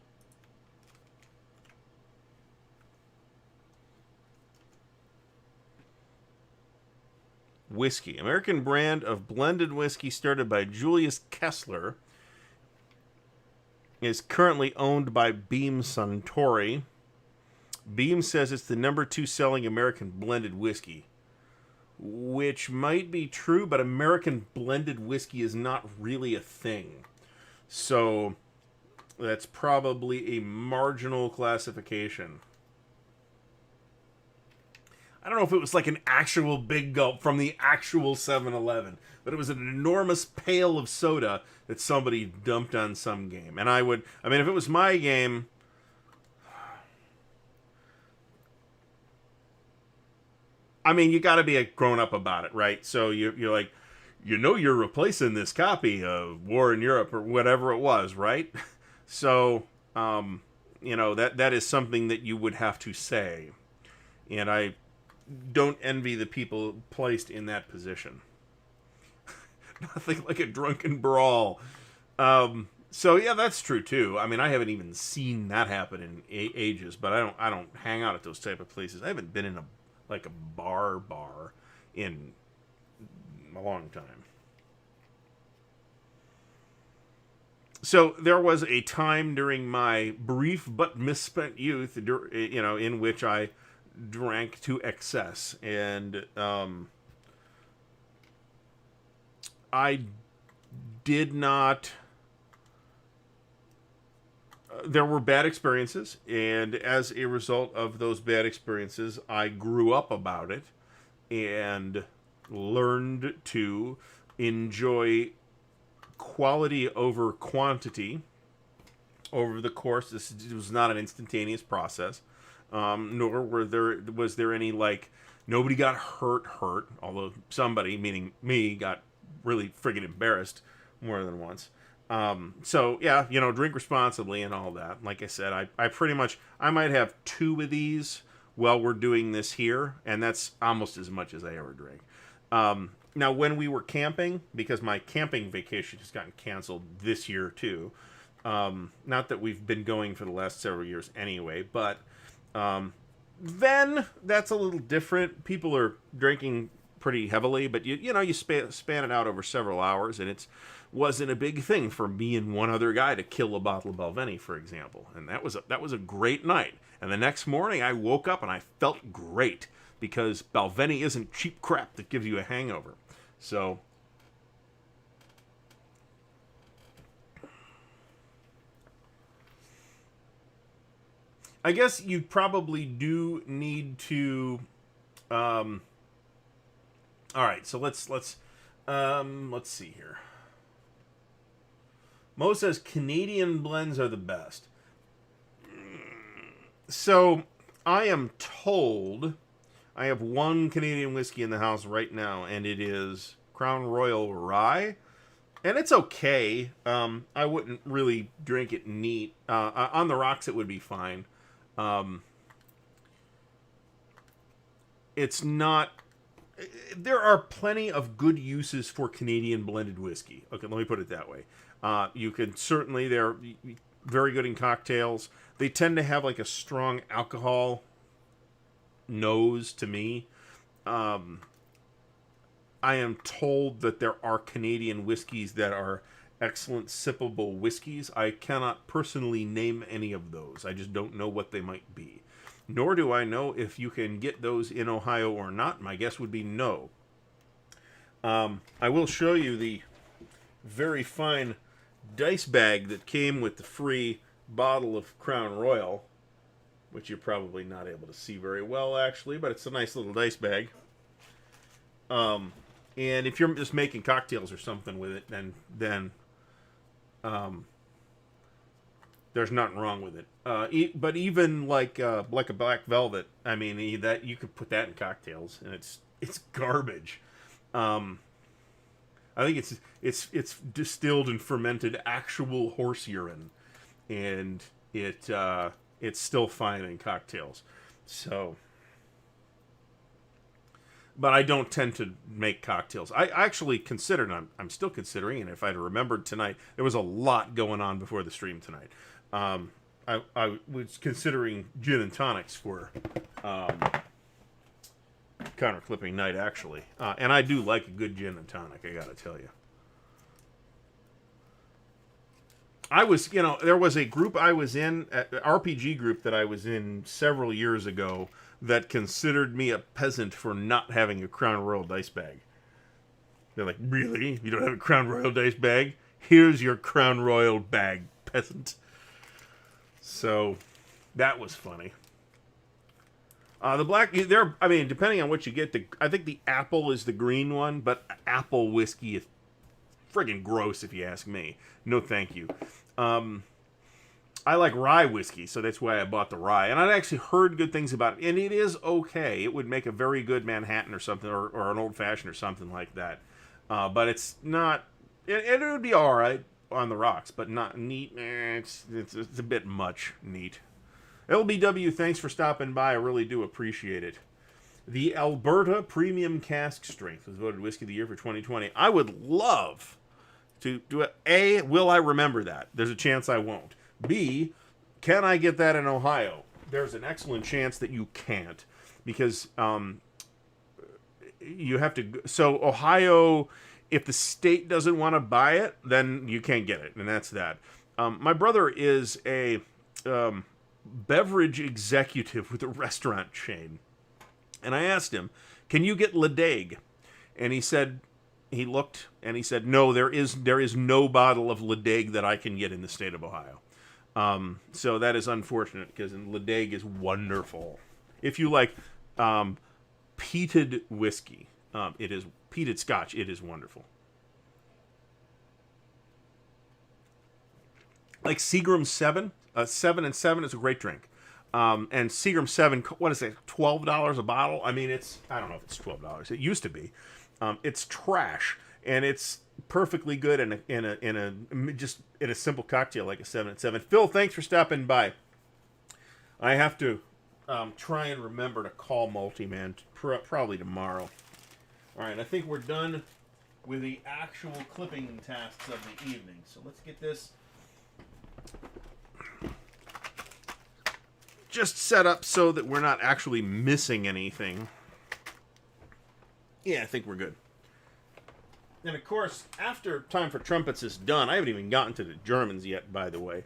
Whiskey. American brand of blended whiskey started by Julius Kessler. Is currently owned by Beam Suntory. Beam says it's the number 2 selling American blended whiskey. Which might be true, but American blended whiskey is not really a thing. So, that's probably a marginal classification. I don't know if it was like an actual big gulp from the actual 7-Eleven, but it was an enormous pail of soda that somebody dumped on some game. And if it was my game, you got to be a grown-up about it, right? So you're like, you're replacing this copy of War in Europe or whatever it was, right? So, that is something that you would have to say. And I don't envy the people placed in that position. Nothing like a drunken brawl. So yeah, that's true too. I haven't even seen that happen in ages, but I don't hang out at those type of places. I haven't been in a bar in a long time. So there was a time during my brief but misspent youth, in which I drank to excess, and I did not. There were bad experiences, and as a result of those bad experiences, I grew up about it and learned to enjoy quality over quantity over the course. This was not an instantaneous process, nor was there any nobody got hurt, although somebody, meaning me, got really friggin' embarrassed more than once. So yeah, drink responsibly and all that. Like I said, I might have 2 of these while we're doing this here, and that's almost as much as I ever drink. Now, when we were camping, because my camping vacation has gotten canceled this year too, not that we've been going for the last several years anyway, but then that's a little different. People are drinking pretty heavily, but you span it out over several hours, and it wasn't a big thing for me and one other guy to kill a bottle of Balvenie, for example, and that was a great night. And the next morning, I woke up and I felt great, because Balvenie isn't cheap crap that gives you a hangover. So, I guess you probably do need to. All right, so let's see here. Mo says Canadian blends are the best. So I am told I have one Canadian whiskey in the house right now, and it is Crown Royal Rye, and it's okay. I wouldn't really drink it neat. On the rocks, it would be fine. It's not. There are plenty of good uses for Canadian blended whiskey. Okay, let me put it that way. You can certainly, they're very good in cocktails. They tend to have a strong alcohol nose to me. I am told that there are Canadian whiskeys that are excellent sippable whiskeys. I cannot personally name any of those. I just don't know what they might be. Nor do I know if you can get those in Ohio or not. My guess would be no. I will show you the very fine dice bag that came with the free bottle of Crown Royal, which you're probably not able to see very well, actually, but it's a nice little dice bag. And if you're just making cocktails or something with it, then there's nothing wrong with it. But even like a Black Velvet, I mean, that you could put that in cocktails, and it's garbage. I think it's distilled and fermented actual horse urine, and it's still fine in cocktails. So, but I don't tend to make cocktails. I actually considered, I'm still considering, and if I'd remembered tonight, there was a lot going on before the stream tonight. I was considering gin and tonics for counter clipping night, actually. And I do like a good gin and tonic, I gotta tell you. There was a group I was in, an RPG group that I was in several years ago, that considered me a peasant for not having a Crown Royal dice bag. They're like, really? You don't have a Crown Royal dice bag? Here's your Crown Royal bag, peasant. So, that was funny. The black, depending on what you get, I think the apple is the green one, but apple whiskey is friggin' gross if you ask me. No thank you. I like rye whiskey, so that's why I bought the rye. And I'd actually heard good things about it, and it is okay. It would make a very good Manhattan or something, or an old-fashioned or something like that. But it's not, it would be alright on the rocks, but not neat. It's a bit much neat. LBW, thanks for stopping by. I really do appreciate it. The Alberta Premium Cask Strength was voted Whiskey of the Year for 2020. I would love to do it. A, will I remember that? There's a chance I won't. B, can I get that in Ohio? There's an excellent chance that you can't, because you have to. So Ohio, if the state doesn't want to buy it, then you can't get it, and that's that. My brother is a beverage executive with a restaurant chain, and I asked him, "Can you get Ledaig?" And he said, he looked and he said, "No, there is no bottle of Ledaig that I can get in the state of Ohio." So that is unfortunate, because Ledaig is wonderful. If you like peated whiskey, it is peated Scotch. It is wonderful. Like Seagram 7. 7 and 7 is a great drink. And Seagram 7, what is it, $12 a bottle? I mean, I don't know if it's $12. It used to be. It's trash, and it's perfectly good in a simple cocktail like a 7 and 7. Phil, thanks for stopping by. I have to try and remember to call Multiman probably tomorrow. All right, I think we're done with the actual clipping tasks of the evening. So let's get this just set up so that we're not actually missing anything. Yeah, I think we're good. And of course, after Time for Trumpets is done, I haven't even gotten to the Germans yet, by the way.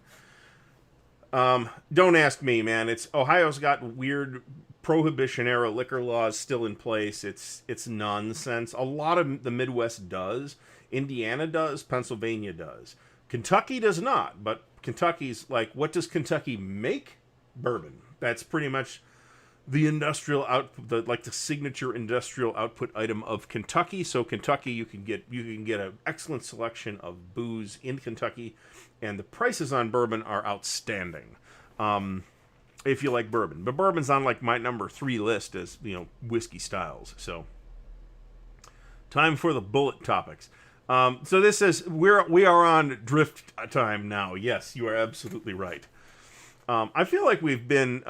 Don't ask me, man. Ohio's got weird Prohibition-era liquor laws still in place. It's nonsense. A lot of the Midwest does. Indiana does. Pennsylvania does. Kentucky does not, but Kentucky's like, what does Kentucky make? Bourbon. That's pretty much the industrial output, the signature industrial output item of Kentucky. So Kentucky, you can get an excellent selection of booze in Kentucky, and the prices on bourbon are outstanding. If you like bourbon, but bourbon's on like my number 3 list as whiskey styles. So time for the bullet topics. So this is we are on drift time now. Yes, you are absolutely right. I feel like we've been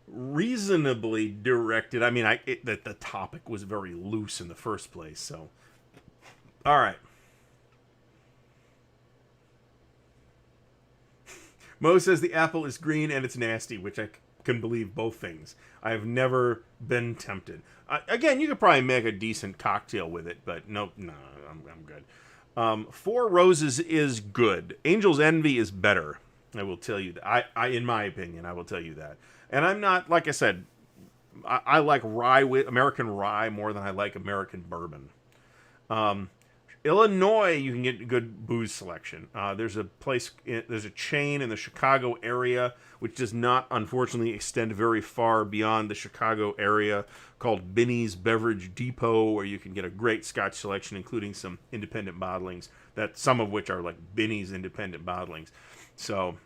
reasonably directed. I mean, the topic was very loose in the first place. So, all right. Mo says the apple is green and it's nasty, which I can believe both things. I have never been tempted. Again, you could probably make a decent cocktail with it, but no, I'm good. Four Roses is good. Angel's Envy is better. I will tell you that. I in my opinion, I will tell you that. And I'm not, like I said, I like American rye more than I like American bourbon. Illinois, you can get good booze selection. There's a chain in the Chicago area, which does not, unfortunately, extend very far beyond the Chicago area, called Binny's Beverage Depot, where you can get a great Scotch selection, including some independent bottlings, that some of which are like Binny's independent bottlings. So,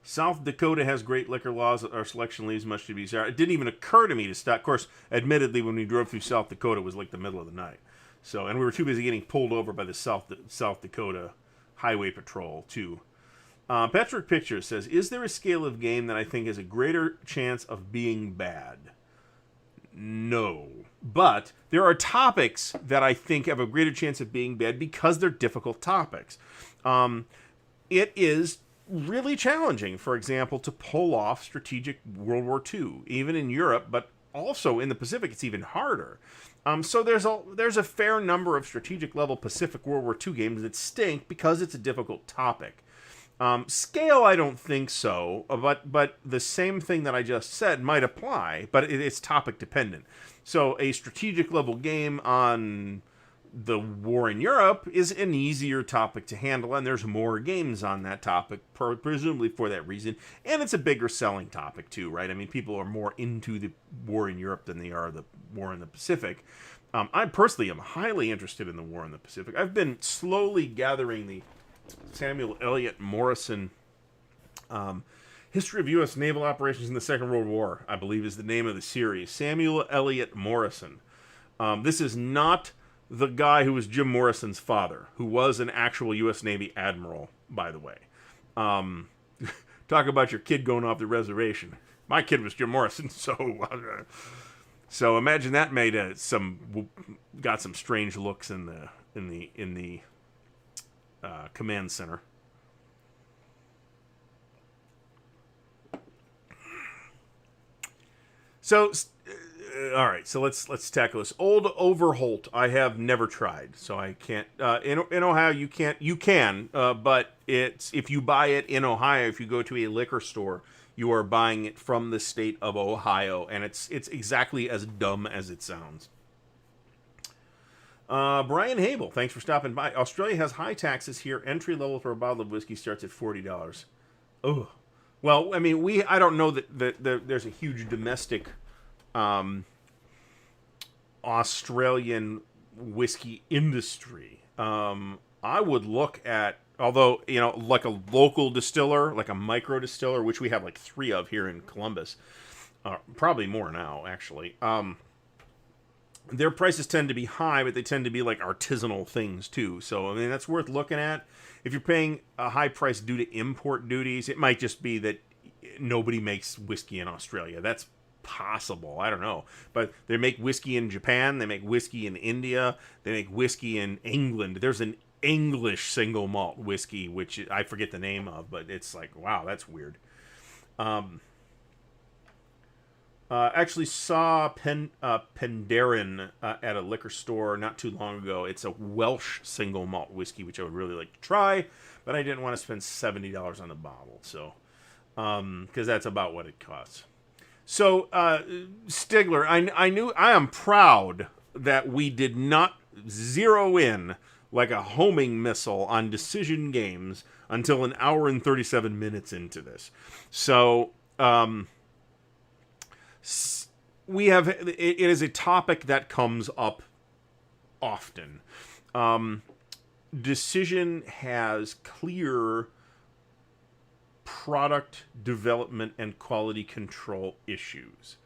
South Dakota has great liquor laws. Our selection leaves much to be desired. It didn't even occur to me to stop. Of course, admittedly, when we drove through South Dakota, it was like the middle of the night. So, and we were too busy getting pulled over by the South Dakota Highway Patrol, too. Patrick Picture says, is there a scale of game that I think has a greater chance of being bad? No. But there are topics that I think have a greater chance of being bad because they're difficult topics. It is really challenging, for example, to pull off strategic World War II, even in Europe, but also in the Pacific, it's even harder. So there's a fair number of strategic level Pacific World War II games that stink because it's a difficult topic. Scale, I don't think so, but the same thing that I just said might apply, but it's topic dependent. So a strategic level game on the war in Europe is an easier topic to handle, and there's more games on that topic, presumably for that reason, and it's a bigger selling topic too, right? I mean, people are more into the war in Europe than they are the war in the Pacific. I personally am highly interested in the war in the Pacific. I've been slowly gathering the Samuel Eliot Morrison History of U.S. Naval Operations in the Second World War, I believe is the name of the series. Samuel Eliot Morrison. This is not the guy who was Jim Morrison's father, who was an actual U.S. Navy admiral, by the way. Talk about your kid going off the reservation. My kid was Jim Morrison, so imagine that made got some strange looks in the command center. So, all right. So let's tackle this. Old Overholt, I have never tried, so I can't. In Ohio, you can't. You can, but if you buy it in Ohio, if you go to a liquor store, you are buying it from the state of Ohio, and it's exactly as dumb as it sounds. Brian Habel, thanks for stopping by. Australia has high taxes here. Entry level for a bottle of whiskey starts at $40. Oh, well, I mean, I don't know that there's a huge domestic Australian whiskey industry. I would look at, although, like a local distiller, like a micro distiller, which we have like 3 of here in Columbus, probably more now, actually. Their prices tend to be high, but they tend to be like artisanal things too. So, I mean, that's worth looking at. If you're paying a high price due to import duties, it might just be that nobody makes whiskey in Australia. That's possible. I don't know. But they make whiskey in Japan. They make whiskey in India. They make whiskey in England. There's an English single malt whiskey, which I forget the name of, but it's like, wow, that's weird. Actually saw Penderyn at a liquor store not too long ago. It's a Welsh single malt whiskey, which I would really like to try, but I didn't want to spend $70 on the bottle, so because that's about what it costs. So Stigler, I am proud that we did not zero in like a homing missile on Decision Games until an hour and 37 minutes into this. So it is a topic that comes up often. Decision has clear product development and quality control issues.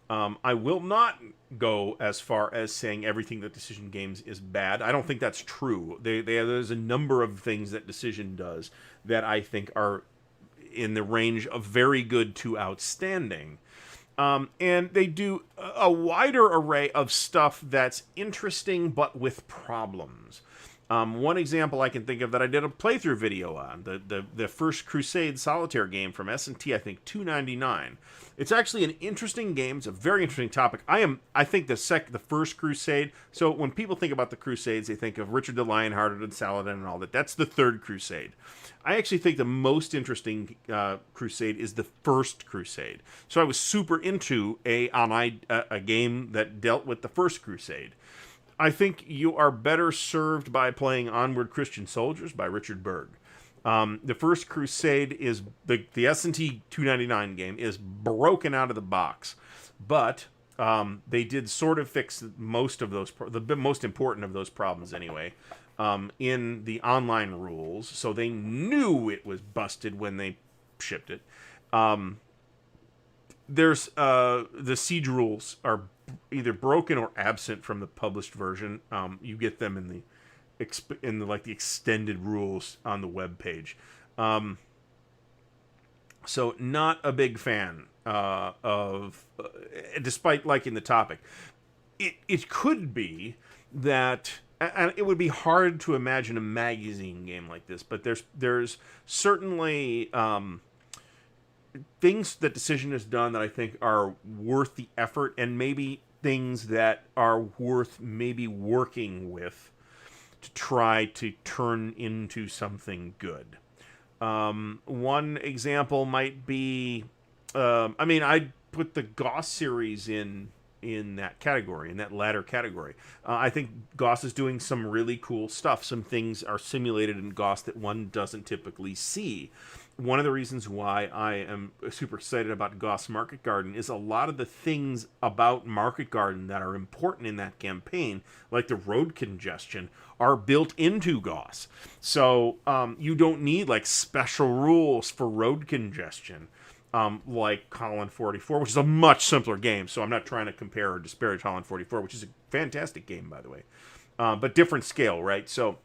I will not go as far as saying everything that Decision Games is bad. I don't think that's true. There's a number of things that Decision does that I think are in the range of very good to outstanding. And they do a wider array of stuff that's interesting but with problems. One example I can think of that I did a playthrough video on, the First Crusade solitaire game from S&T, I think $2.99. It's actually an interesting game. It's a very interesting topic. I think the First Crusade. So when people think about the Crusades, they think of Richard the Lionhearted and Saladin and all that. That's the Third Crusade. I actually think the most interesting crusade is the First Crusade. So I was super into a game that dealt with the First Crusade. I think you are better served by playing Onward Christian Soldiers by Richard Berg. The First Crusade is the S&T 299 game is broken out of the box, but they did sort of fix most of those, the most important of those problems anyway, in the online rules. So they knew it was busted when they shipped it. There's the siege rules are either broken or absent from the published version. You get them in the the extended rules on the web page. So not a big fan of, despite liking the topic. It could be that, and it would be hard to imagine a magazine game like this, but there's certainly things that Decision has done that I think are worth the effort, and maybe things that are worth maybe working with to try to turn into something good. One example might be, I'd put the Goss series in that category, in that latter category. I think Goss is doing some really cool stuff. Some things are simulated in Goss that one doesn't typically see. One of the reasons why I am super excited about Goss Market Garden is a lot of the things about Market Garden that are important in that campaign, like the road congestion, are built into Goss. So you don't need like special rules for road congestion, like Holland 44, which is a much simpler game. So I'm not trying to compare or disparage Holland 44, which is a fantastic game, by the way, but different scale, right? So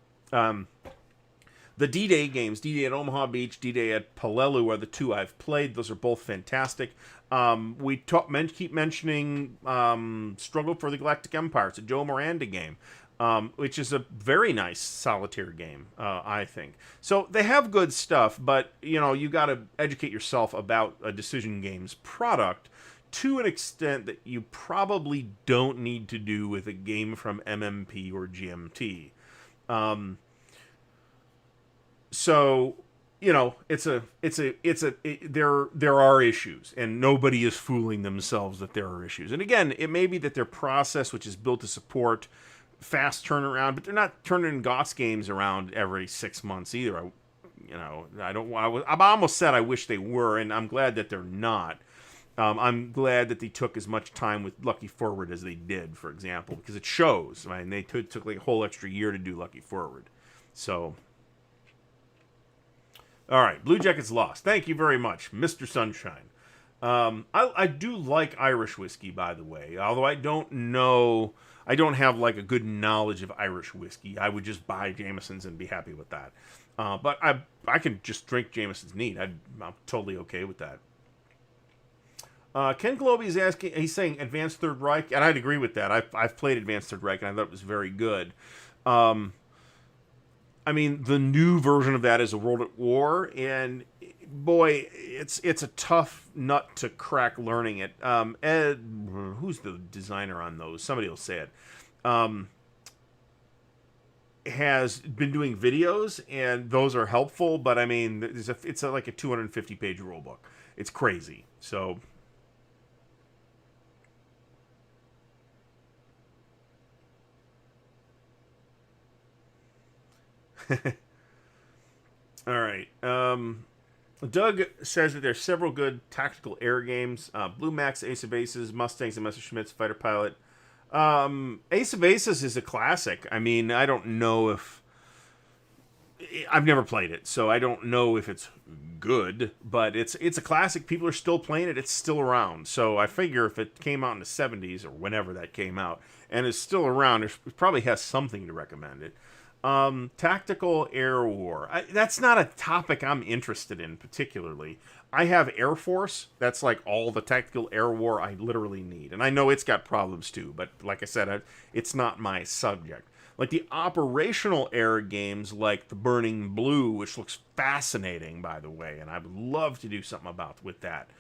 the D-Day games, D-Day at Omaha Beach, D-Day at Pelelu are the two I've played. Those are both fantastic. We keep mentioning Struggle for the Galactic Empire. It's a Joe Miranda game, which is a very nice solitaire game, I think. So they have good stuff, but you got to educate yourself about a Decision Games product to an extent that you probably don't need to do with a game from MMP or GMT. So, there are issues, and nobody is fooling themselves that there are issues. And again, it may be that their process, which is built to support fast turnaround, but they're not turning Goss games around every 6 months either. I almost said I wish they were, and I'm glad that they're not. I'm glad that they took as much time with Lucky Forward as they did, for example, because it shows. I mean, they took like a whole extra year to do Lucky Forward. So, all right, Blue Jackets lost. Thank you very much, Mr. Sunshine. I do like Irish whiskey, by the way, although I don't have like a good knowledge of Irish whiskey. I would just buy Jameson's and be happy with that. But I can just drink Jameson's neat. I'm totally okay with that. Ken Globy is asking, he's saying Advanced Third Reich, and I'd agree with that. I've played Advanced Third Reich, and I thought it was very good. The new version of that is a World at War, and boy, it's a tough nut to crack learning it. Ed, who's the designer on those? Somebody will say it. Has been doing videos, and those are helpful, but it's like a 250-page rule book. It's crazy. So. All right. Doug says that there's several good tactical air games. Blue Max, Ace of Aces, Mustangs and Messerschmitts, Fighter Pilot. Ace of Aces is a classic. I don't know if... I've never played it, so I don't know if it's good, but it's a classic. People are still playing it. It's still around. So I figure if it came out in the 70s or whenever that came out, and is still around, it probably has something to recommend it. Tactical Air War. That's not a topic I'm interested in particularly. I have Air Force. That's like all the Tactical Air War I literally need. And I know it's got problems too, but like I said, it's not my subject. Like the operational era games like the Burning Blue, which looks fascinating, by the way, and I would love to do something with that.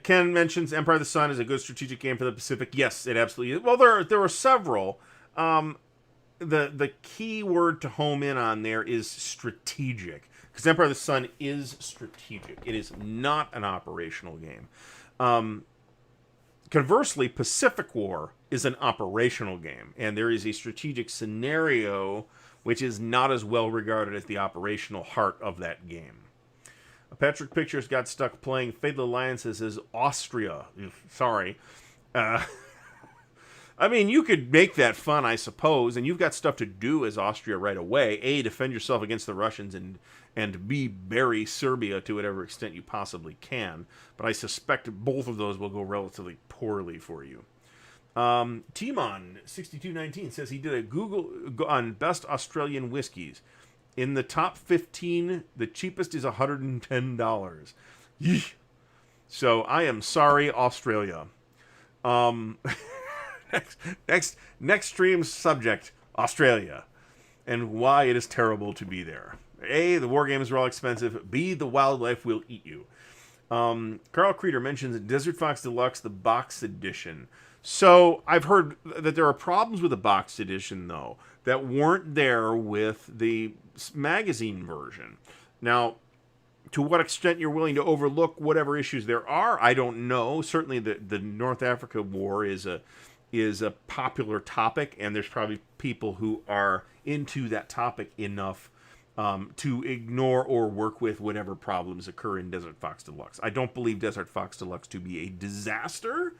Ken mentions Empire of the Sun is a good strategic game for the Pacific. Yes, it absolutely is. Well, there are several. The key word to home in on there is strategic, because Empire of the Sun is strategic. It is not an operational game. Conversely, Pacific War is an operational game, and there is a strategic scenario which is not as well regarded as the operational heart of that game. Patrick Pictures got stuck playing Fatal Alliances as Austria. Sorry. I mean, you could make that fun, I suppose, and you've got stuff to do as Austria right away. A, defend yourself against the Russians, and B, bury Serbia to whatever extent you possibly can. But I suspect both of those will go relatively poorly for you. Timon6219 says he did a Google on best Australian whiskies. In the top 15, the cheapest is $110. Yeesh. So I am sorry, Australia. Next stream's subject, Australia, and why it is terrible to be there. A, the war games are all expensive. B, the wildlife will eat you. Carl Creeder mentions Desert Fox Deluxe, the box edition. So I've heard that there are problems with the box edition, though, that weren't there with the magazine version. Now, to what extent you're willing to overlook whatever issues there are, I don't know. Certainly the North Africa War is a popular topic, and there's probably people who are into that topic enough to ignore or work with whatever problems occur in Desert Fox Deluxe. I don't believe Desert Fox Deluxe to be a disaster.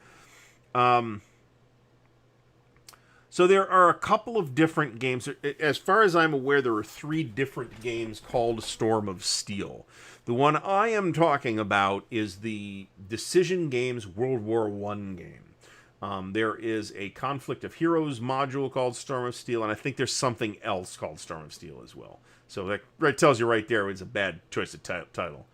So there are a couple of different games. As far as I'm aware, there are 3 different games called Storm of Steel. The one I am talking about is the Decision Games World War I game. There is a Conflict of Heroes module called Storm of Steel, and I think there's something else called Storm of Steel as well. So that tells you right there it's a bad choice of title.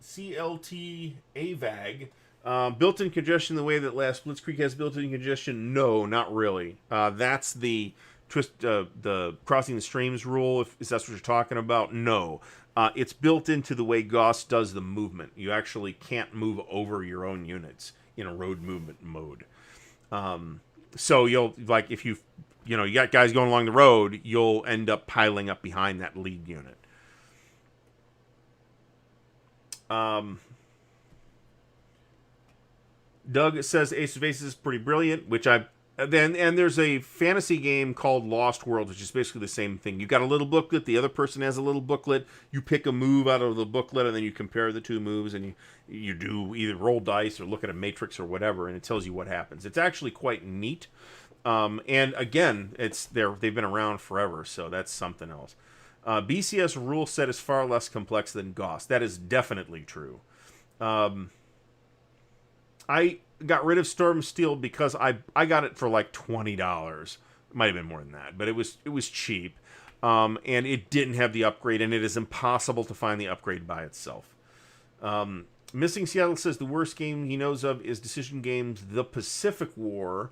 CLT AVAG. Built-in congestion the way that last Blitzkrieg has built-in congestion? No, not really. That's the the crossing the streams rule, if that's what you're talking about. No. It's built into the way Gauss does the movement. You actually can't move over your own units in a road movement mode. So you'll, like, if you got guys going along the road, you'll end up piling up behind that lead unit. Doug says Ace of Aces is pretty brilliant, which and there's a fantasy game called Lost World, which is basically the same thing. You got a little booklet, the other person has a little booklet, you pick a move out of the booklet, and then you compare the 2 moves, and you do either roll dice or look at a matrix or whatever, and it tells you what happens. It's actually quite neat. And again, they've been around forever, so that's something else. BCS rule set is far less complex than Gauss. That is definitely true. I got rid of Storm Steel because I got it for like $20. It might have been more than that, but it was cheap. And it didn't have the upgrade, and it is impossible to find the upgrade by itself. Missing Seattle says the worst game he knows of is Decision Games The Pacific War,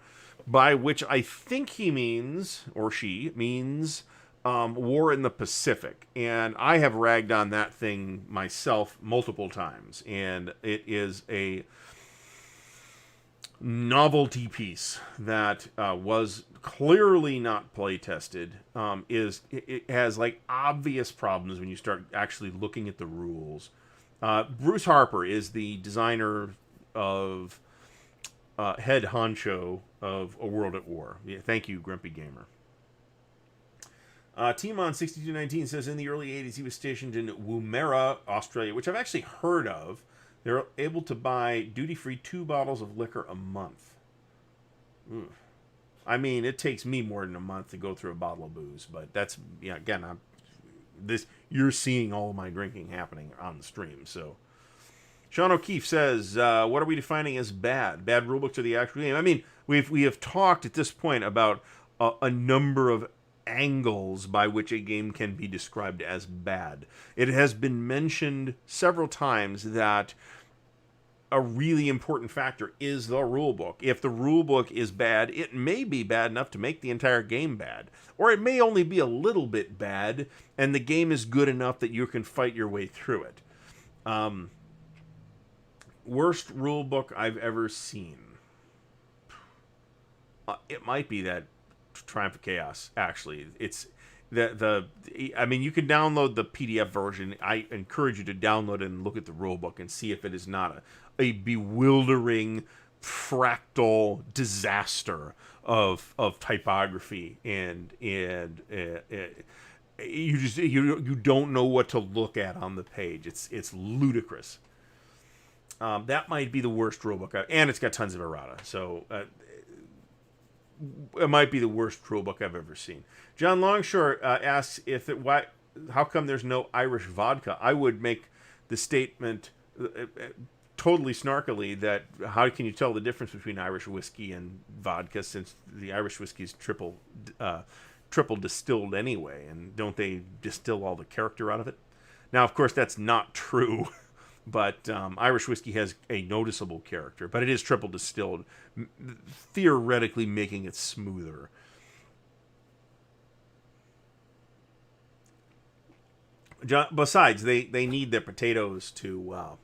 by which I think he means, or she means, War in the Pacific. And I have ragged on that thing myself multiple times, and it is a novelty piece that was clearly not play tested. It has like obvious problems when you start actually looking at the rules. Bruce Harper is the designer of head honcho of A World at War. Yeah, thank you, Grumpy Gamer. Timon6219 says in the early 80s he was stationed in Woomera, Australia, which I've actually heard of. They're able to buy duty-free 2 bottles of liquor a month. I mean, it takes me more than a month to go through a bottle of booze, but that's, again, you're seeing all my drinking happening on the stream. So, Sean O'Keefe says, what are we defining as bad? Bad rulebooks or the actual game? I mean, we have talked at this point about a number of angles by which a game can be described as bad. It has been mentioned several times that a really important factor is the rulebook. If the rulebook is bad, it may be bad enough to make the entire game bad. Or it may only be a little bit bad, and the game is good enough that you can fight your way through it. Worst rulebook I've ever seen. It might be that Triumph of Chaos, actually. It's I mean, you can download the PDF version. I encourage you to download it and look at the rulebook and see if it is not a bewildering fractal disaster of typography, and you don't know what to look at on the page. It's ludicrous. That might be the worst rulebook, and it's got tons of errata. So it might be the worst rulebook I've ever seen. John Longshore asks how come there's no Irish vodka? I would make the statement totally snarkily that how can you tell the difference between Irish whiskey and vodka, since the Irish whiskey is triple distilled anyway, and don't they distill all the character out of it? Now, of course, that's not true. But Irish whiskey has a noticeable character, but it is triple distilled, theoretically making it smoother. Besides, they need their potatoes to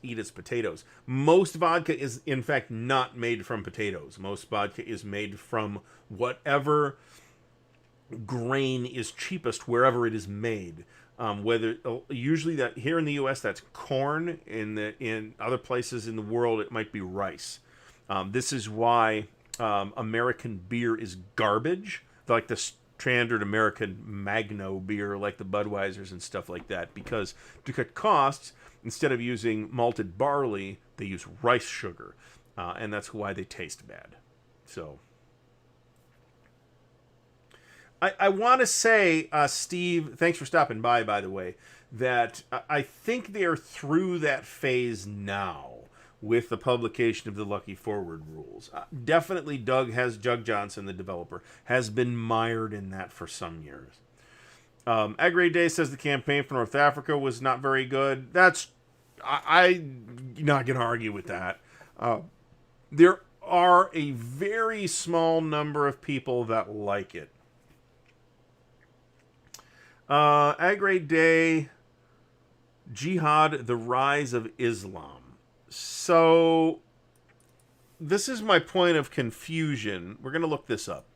eat its potatoes. Most vodka is, in fact, not made from potatoes. Most vodka is made from whatever grain is cheapest wherever it is made. Whether usually that here in the U.S. that's corn, in other places in the world it might be rice. This is why American beer is garbage, like the standard American Magno beer, like the Budweisers and stuff like that. Because to cut costs, instead of using malted barley, they use rice sugar, and that's why they taste bad. So. I want to say, Steve, thanks for stopping by the way, that I think they're through that phase now with the publication of the Lucky Forward rules. Definitely Doug Johnson, the developer, has been mired in that for some years. Agri Day says the campaign for North Africa was not very good. I'm not going to argue with that. There are a very small number of people that like it. Agri Day, Jihad, the Rise of Islam. So, this is my point of confusion. We're going to look this up.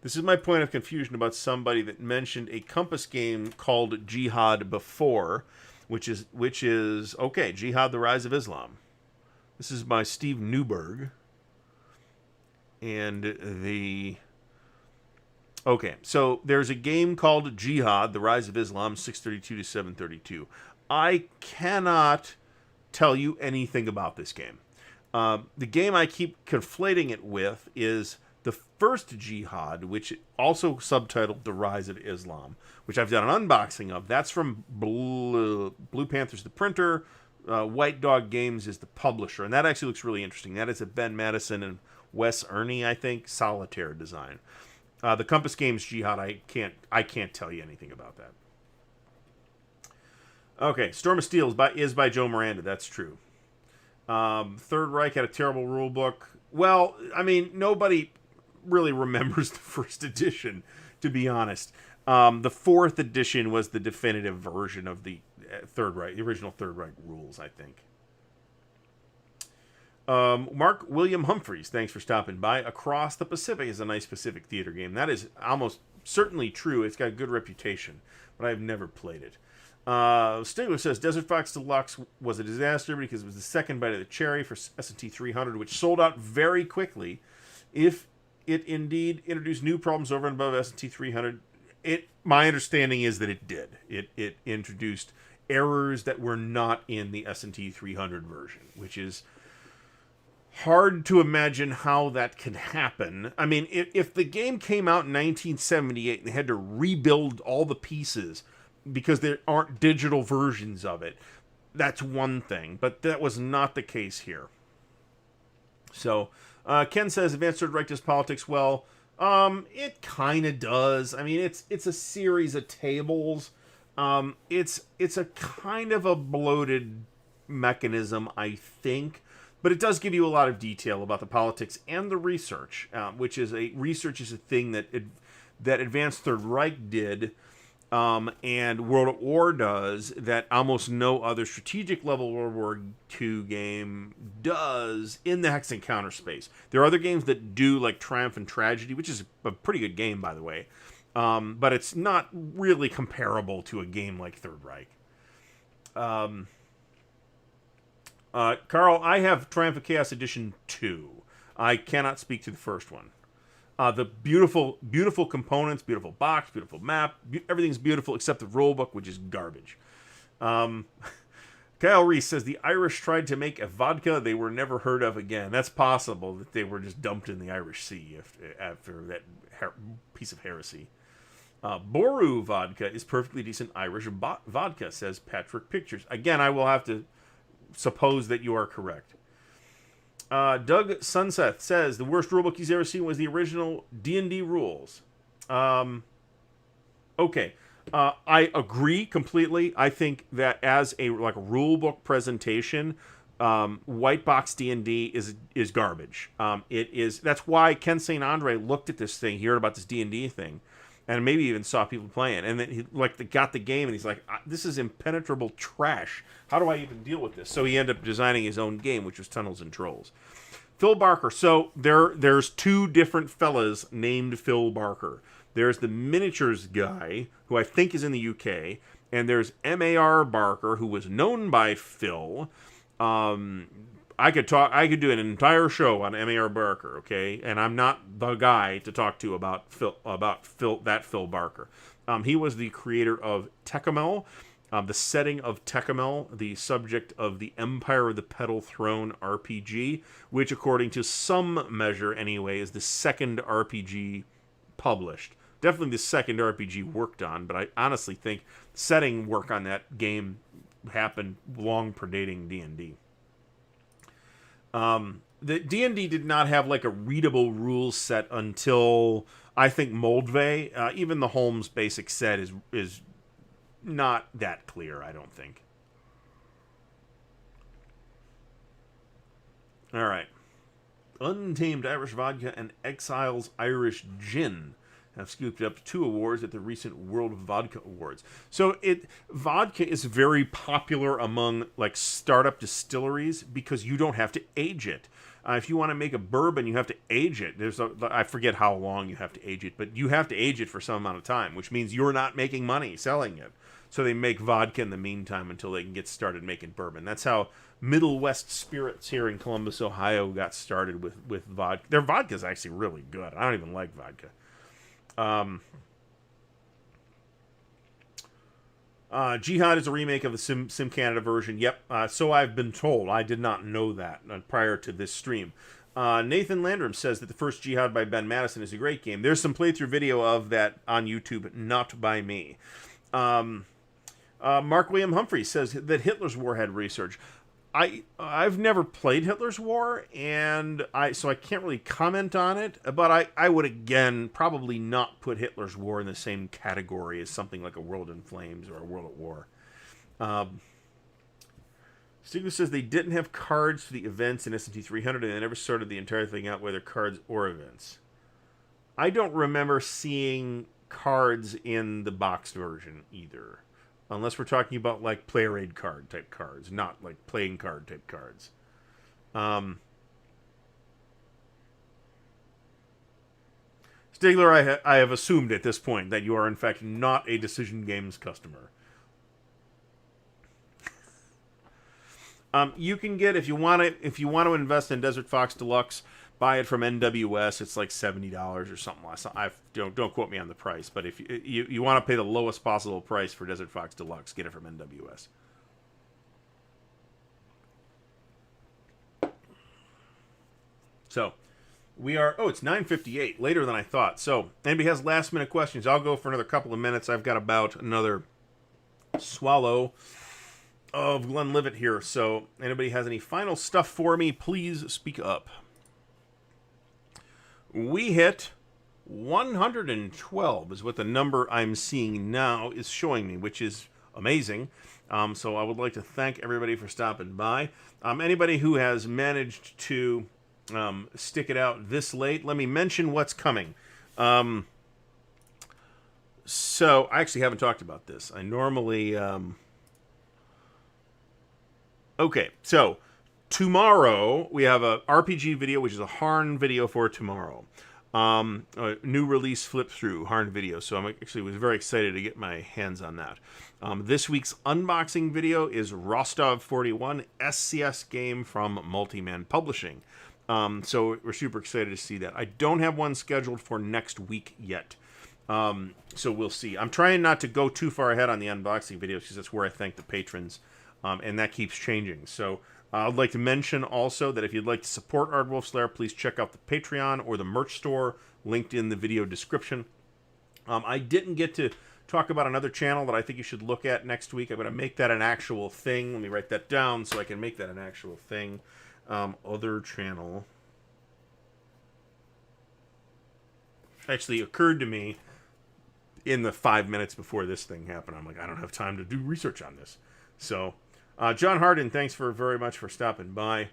This is my point of confusion about somebody that mentioned a Compass game called Jihad before, which is okay, Jihad, the Rise of Islam. This is by Steve Newberg. And okay, so there's a game called Jihad, the Rise of Islam, 632 to 732. I cannot tell you anything about this game. The game I keep conflating it with is the first Jihad, which also subtitled The Rise of Islam, which I've done an unboxing of. That's from Blue Panther's the printer. White Dog Games is the publisher, and that actually looks really interesting. That is a Ben Madison and Wes Ernie, I think, solitaire design. The Compass Games Jihad, I can't tell you anything about that. Okay, Storm of Steel is by Joe Miranda. That's true. Third Reich had a terrible rule book. Well, I mean, nobody really remembers the first edition, to be honest. The fourth edition was the definitive version of the Third Reich, the original Third Reich rules, I think. Mark William Humphreys, thanks for stopping by. Across the Pacific is a nice Pacific theater game. That is almost certainly true. It's got a good reputation, but I've never played it. Stigler says Desert Fox Deluxe was a disaster because it was the second bite of the cherry for S&T 300, which sold out very quickly. If it indeed introduced new problems over and above S&T 300, my understanding is that it did. It introduced errors that were not in the S&T 300 version, which is hard to imagine how that can happen. I mean, if the game came out in 1978 and they had to rebuild all the pieces because there aren't digital versions of it, that's one thing. But that was not the case here. So, Ken says Advanced Third Reich does politics well. It kind of does. I mean, it's a series of tables. It's a kind of a bloated mechanism, I think, but it does give you a lot of detail about the politics and the research, which is research is a thing that Advanced Third Reich did, and World at War does, that almost no other strategic level World War II game does in the Hex and Counter space. There are other games that do, like Triumph and Tragedy, which is a pretty good game, by the way, but it's not really comparable to a game like Third Reich. Carl, I have Triumph of Chaos Edition 2. I cannot speak to the first one. The beautiful, beautiful components, beautiful box, beautiful map, everything's beautiful except the rulebook, which is garbage. Kyle Reese says the Irish tried to make a vodka they were never heard of again. That's possible that they were just dumped in the Irish Sea after that piece of heresy. Boru vodka is perfectly decent Irish vodka, says Patrick Pictures. Again, I will have to suppose that you are correct. Doug Sunseth says the worst rulebook he's ever seen was the original D&D rules. Okay. I agree completely. I think that as a rulebook presentation, white box D&D is garbage. That's why Ken St. Andre looked at this thing, he heard about this D&D thing, and maybe even saw people playing, and then he got the game, and he's like, "This is impenetrable trash. How do I even deal with this?" So he ended up designing his own game, which was Tunnels and Trolls. Phil Barker. So there's two different fellas named Phil Barker. There's the miniatures guy, who I think is in the UK, and there's M.A.R. Barker, who was known by Phil. I could do an entire show on M.A.R. Barker, okay? And I'm not the guy to talk to about Phil Barker. He was the creator of Tecumel, the setting of Tecumel, the subject of the Empire of the Petal Throne RPG, which, according to some measure anyway, is the second RPG published. Definitely the second RPG worked on, but I honestly think setting work on that game happened long predating D&D. The D&D did not have a readable rules set until I think Moldvay. Even the Holmes basic set is not that clear, I don't think. All right. Untamed Irish Vodka and Exiles Irish Gin have scooped up 2 awards at the recent World Vodka Awards. So vodka is very popular among startup distilleries because you don't have to age it. If you want to make a bourbon, you have to age it. I forget how long you have to age it, but you have to age it for some amount of time, which means you're not making money selling it. So they make vodka in the meantime until they can get started making bourbon. That's how Middle West Spirits here in Columbus, Ohio got started with vodka. Their vodka is actually really good. I don't even like vodka. Jihad is a remake of the Sim Canada version. Yep. So I've been told. I did not know that prior to this stream. Nathan Landrum says that the first Jihad by Ben Madison is a great game. There's some playthrough video of that on YouTube, not by me. Mark William Humphrey says that Hitler's War had research. I've never played Hitler's War, and so I can't really comment on it, but I would, again, probably not put Hitler's War in the same category as something like a World in Flames or a World at War. Stigler says they didn't have cards for the events in S&T 300, and they never sorted the entire thing out, whether cards or events. I don't remember seeing cards in the boxed version either. Unless we're talking about player aid card type cards, not playing card type cards. Stigler, I have assumed at this point that you are in fact not a Decision Games customer. You can get, if you want to invest in Desert Fox Deluxe, buy it from NWS. It's like $70 or something. Don't quote me on the price, but if you want to pay the lowest possible price for Desert Fox Deluxe, get it from NWS. So we are. Oh, it's 9:58, later than I thought. So anybody has last minute questions? I'll go for another couple of minutes. I've got about another swallow of Glenlivet here. So anybody has any final stuff for me? Please speak up. We hit 112 is what the number I'm seeing now is showing me, which is amazing. So I would like to thank everybody for stopping by. Anybody who has managed to stick it out this late, let me mention what's coming. So I actually haven't talked about this. I normally... Okay, so tomorrow we have a RPG video, which is a Harn video for tomorrow. A new release flip through Harn video, so I actually was very excited to get my hands on that. This week's unboxing video is Rostov 41 SCS game from Multiman Publishing. So we're super excited to see that. I don't have one scheduled for next week yet. So we'll see. I'm trying not to go too far ahead on the unboxing videos because that's where I thank the patrons, and that keeps changing. So I'd like to mention also that if you'd like to support Ardwulf's Lair, please check out the Patreon or the merch store linked in the video description. I didn't get to talk about another channel that I think you should look at next week. I'm going to make that an actual thing. Let me write that down so I can make that an actual thing. Other channel. Actually occurred to me in the 5 minutes before this thing happened. I'm like, I don't have time to do research on this. So, John Harden, thanks very much for stopping by.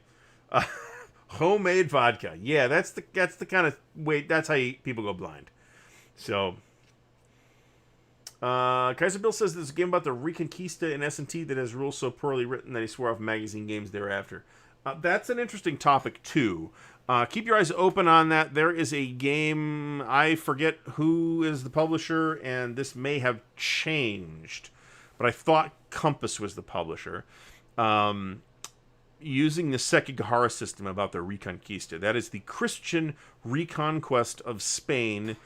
Homemade vodka. Yeah, that's the kind of way, that's how people go blind. So, Kaiser Bill says there's a game about the Reconquista in S&T that has rules so poorly written that he swore off magazine games thereafter. That's an interesting topic, too. Keep your eyes open on that. There is a game, I forget who is the publisher, and this may have changed, but I thought Compass was the publisher, using the Sekigahara system about the Reconquista. That is the Christian reconquest of Spain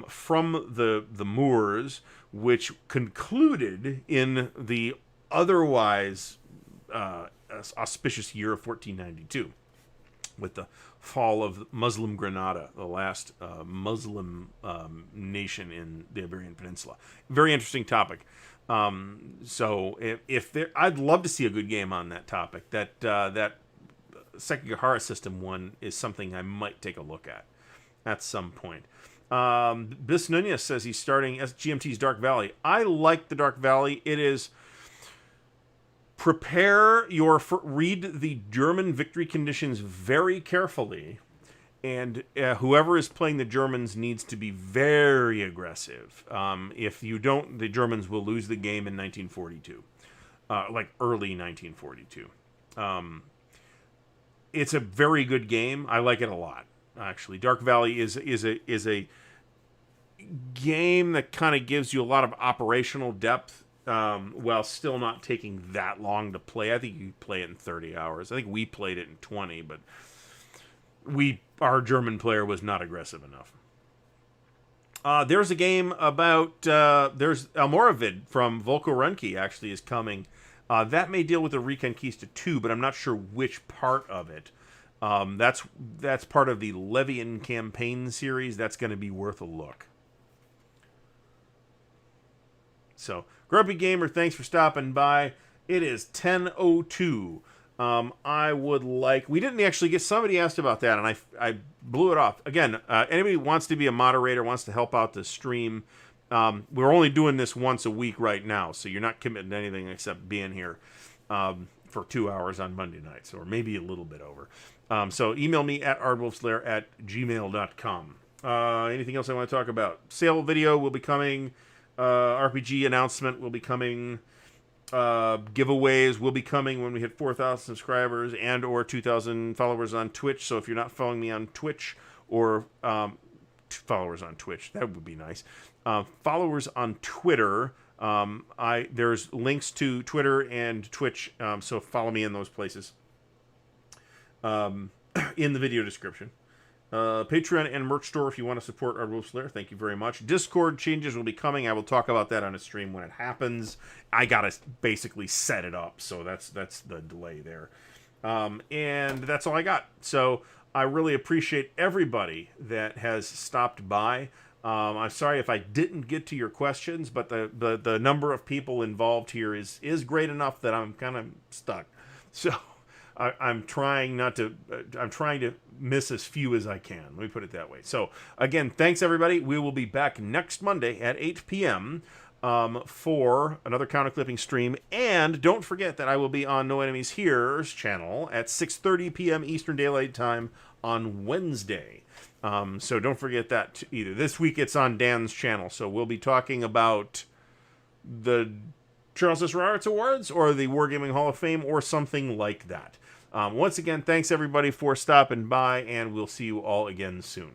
from the Moors, which concluded in the otherwise auspicious year of 1492. With the fall of Muslim Granada, the last Muslim nation in the Iberian Peninsula. Very interesting topic. So if there, I'd love to see a good game on that topic. That Sekigahara system one is something I might take a look at some point. Bis Nunez says he's starting GMT's Dark Valley. I like the Dark Valley. It is... read the German victory conditions very carefully, and whoever is playing the Germans needs to be very aggressive. If you don't, the Germans will lose the game in 1942, like early 1942. It's a very good game. I like it a lot, actually. Dark Valley is a game that kind of gives you a lot of operational depth, while still not taking that long to play. I think you play it in 30 hours. I think we played it in 20, but our German player was not aggressive enough. There's a game about, there's Almoravid from Volko Runke actually is coming. That may deal with the Reconquista too, but I'm not sure which part of it. That's part of the Levian campaign series. That's going to be worth a look. So, Grumpy Gamer, thanks for stopping by. It is 10:02. I would like... We didn't actually get... Somebody asked about that, and I blew it off. Again, anybody who wants to be a moderator, wants to help out the stream, we're only doing this once a week right now, so you're not committing to anything except being here for 2 hours on Monday nights, or maybe a little bit over. So email me at ardwolfslair@gmail.com. Anything else I want to talk about? Sale video will be coming... RPG announcement will be coming. Giveaways will be coming when we hit 4,000 subscribers and or 2,000 followers on Twitch. So if you're not following me on Twitch or followers on Twitch, that would be nice. Followers on Twitter. There's links to Twitter and Twitch. So follow me in those places. In the video description. Patreon and merch store if you want to support our Ardwulf's Lair. Thank you very much. Discord changes will be coming. I will talk about that on a stream when it happens. I gotta basically set it up, so that's the delay there. And that's all I got. So I really appreciate everybody that has stopped by. I'm sorry if I didn't get to your questions, but the number of people involved here is great enough that I'm kind of stuck. So I'm trying not to. I'm trying to miss as few as I can. Let me put it that way. So again, thanks everybody. We will be back next Monday at 8 p.m. For another counter clipping stream, and don't forget that I will be on No Enemies Here's channel at 6:30 p.m. Eastern Daylight Time on Wednesday. So don't forget that either. This week it's on Dan's channel, so we'll be talking about the Charles S. Roberts Awards or the Wargaming Hall of Fame or something like that. Once again, thanks everybody for stopping by, and we'll see you all again soon.